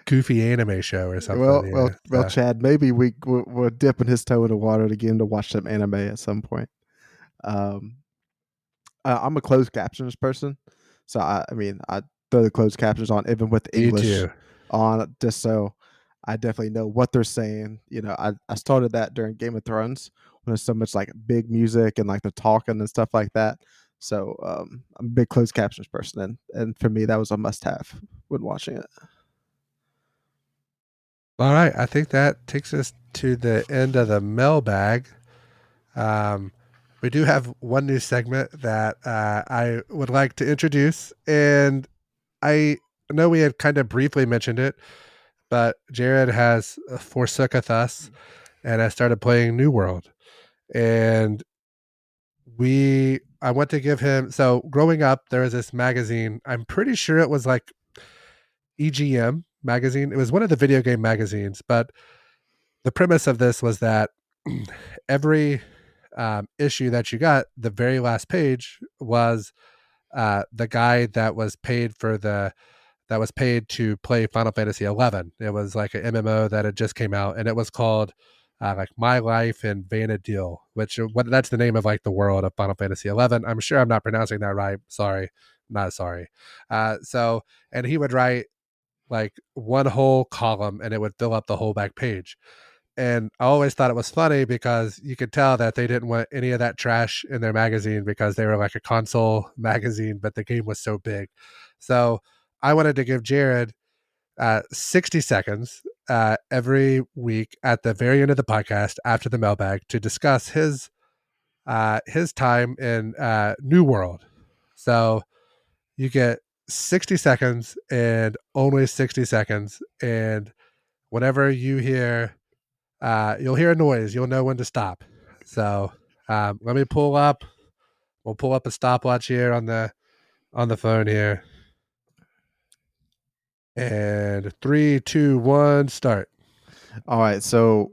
goofy anime show or something. well, well, Yeah. well, Chad. Maybe we're dipping his toe in the water to get him to watch some anime at some point. Um, I'm a closed captions person, so I mean, I throw the closed captions on even with Me English too. on, just so I definitely know what they're saying. I started that during Game of Thrones when there's so much like big music and like the talking and stuff like that. So I'm a big closed captions person, and for me that was a must have when watching it. All right, I think that takes us to the end of the mailbag. Um, we do have one new segment that I would like to introduce, and I know we had kind of briefly mentioned it, but Jared has forsooketh us and I started playing New World. And I went to give him, so growing up, there was this magazine. I'm pretty sure it was like EGM magazine. It was one of the video game magazines, but the premise of this was that every issue that you got, the very last page was the guy that was paid to play Final Fantasy 11. It was like an MMO that had just came out, and it was called like My Life in Vanadil, which that's the name of like the world of Final Fantasy 11. I'm sure I'm not pronouncing that right. Sorry, not sorry. And he would write like one whole column, and it would fill up the whole back page. And I always thought it was funny because you could tell that they didn't want any of that trash in their magazine because they were like a console magazine, but the game was so big. So I wanted to give Jared 60 seconds every week at the very end of the podcast after the mailbag to discuss his time in New World. So you get 60 seconds and only 60 seconds. And whenever you'll hear a noise, you'll know when to stop. So let me pull up. We'll pull up a stopwatch here on the phone here. And 3, 2, 1, start. All right, so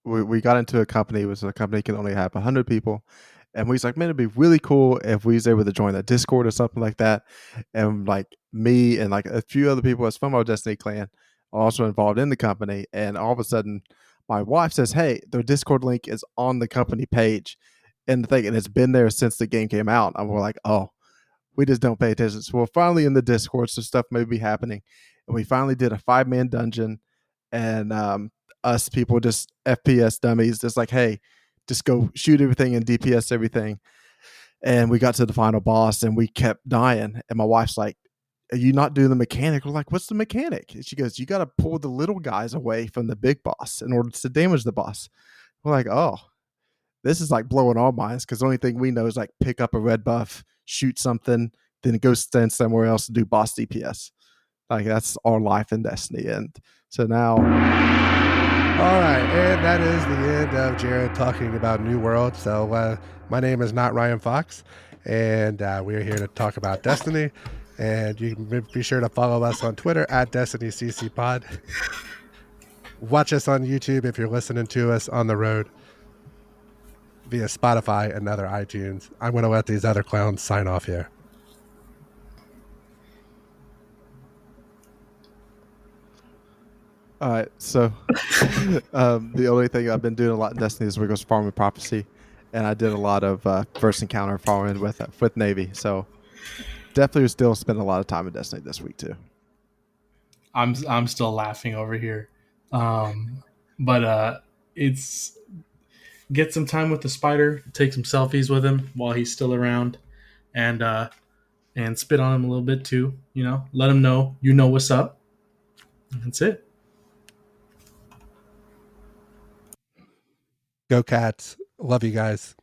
we got into a company. It was a company can only have 100 people, and we was like, man, it'd be really cool if we was able to join a Discord or something like that. And like me and like a few other people as from our Destiny clan are also involved in the company. And all of a sudden, my wife says, "Hey, their Discord link is on the company page," and the thing, and it's been there since the game came out. And we're like, "Oh, we just don't pay attention." So we're finally in the Discord, so stuff may be happening. And we finally did a 5-man dungeon, and us people just FPS dummies, just like, hey, just go shoot everything and DPS everything. And we got to the final boss, and we kept dying. And my wife's like, "Are you not doing the mechanic?" We're like, "What's the mechanic?" And she goes, "You got to pull the little guys away from the big boss in order to damage the boss." We're like, "Oh, this is like blowing our minds," because the only thing we know is like pick up a red buff, shoot something, then go stand somewhere else and do boss DPS. Like that's our life in Destiny. And so now, All right, and that is the end of Jared talking about New World. So my name is not Ryan Fox, and we're here to talk about Destiny. And you can be sure to follow us on Twitter at DestinyCCPod. Watch us on YouTube if you're listening to us on the road via Spotify and other iTunes. I'm going to let these other clowns sign off here. all right, so the only thing I've been doing a lot in Destiny this week was farming prophecy, and I did a lot of first encounter farming with Navy. So definitely still spending a lot of time in Destiny this week too. I'm still laughing over here, but it's get some time with the spider, take some selfies with him while he's still around, and spit on him a little bit too. Let him know you know what's up. That's it. Go Cats. Love you guys.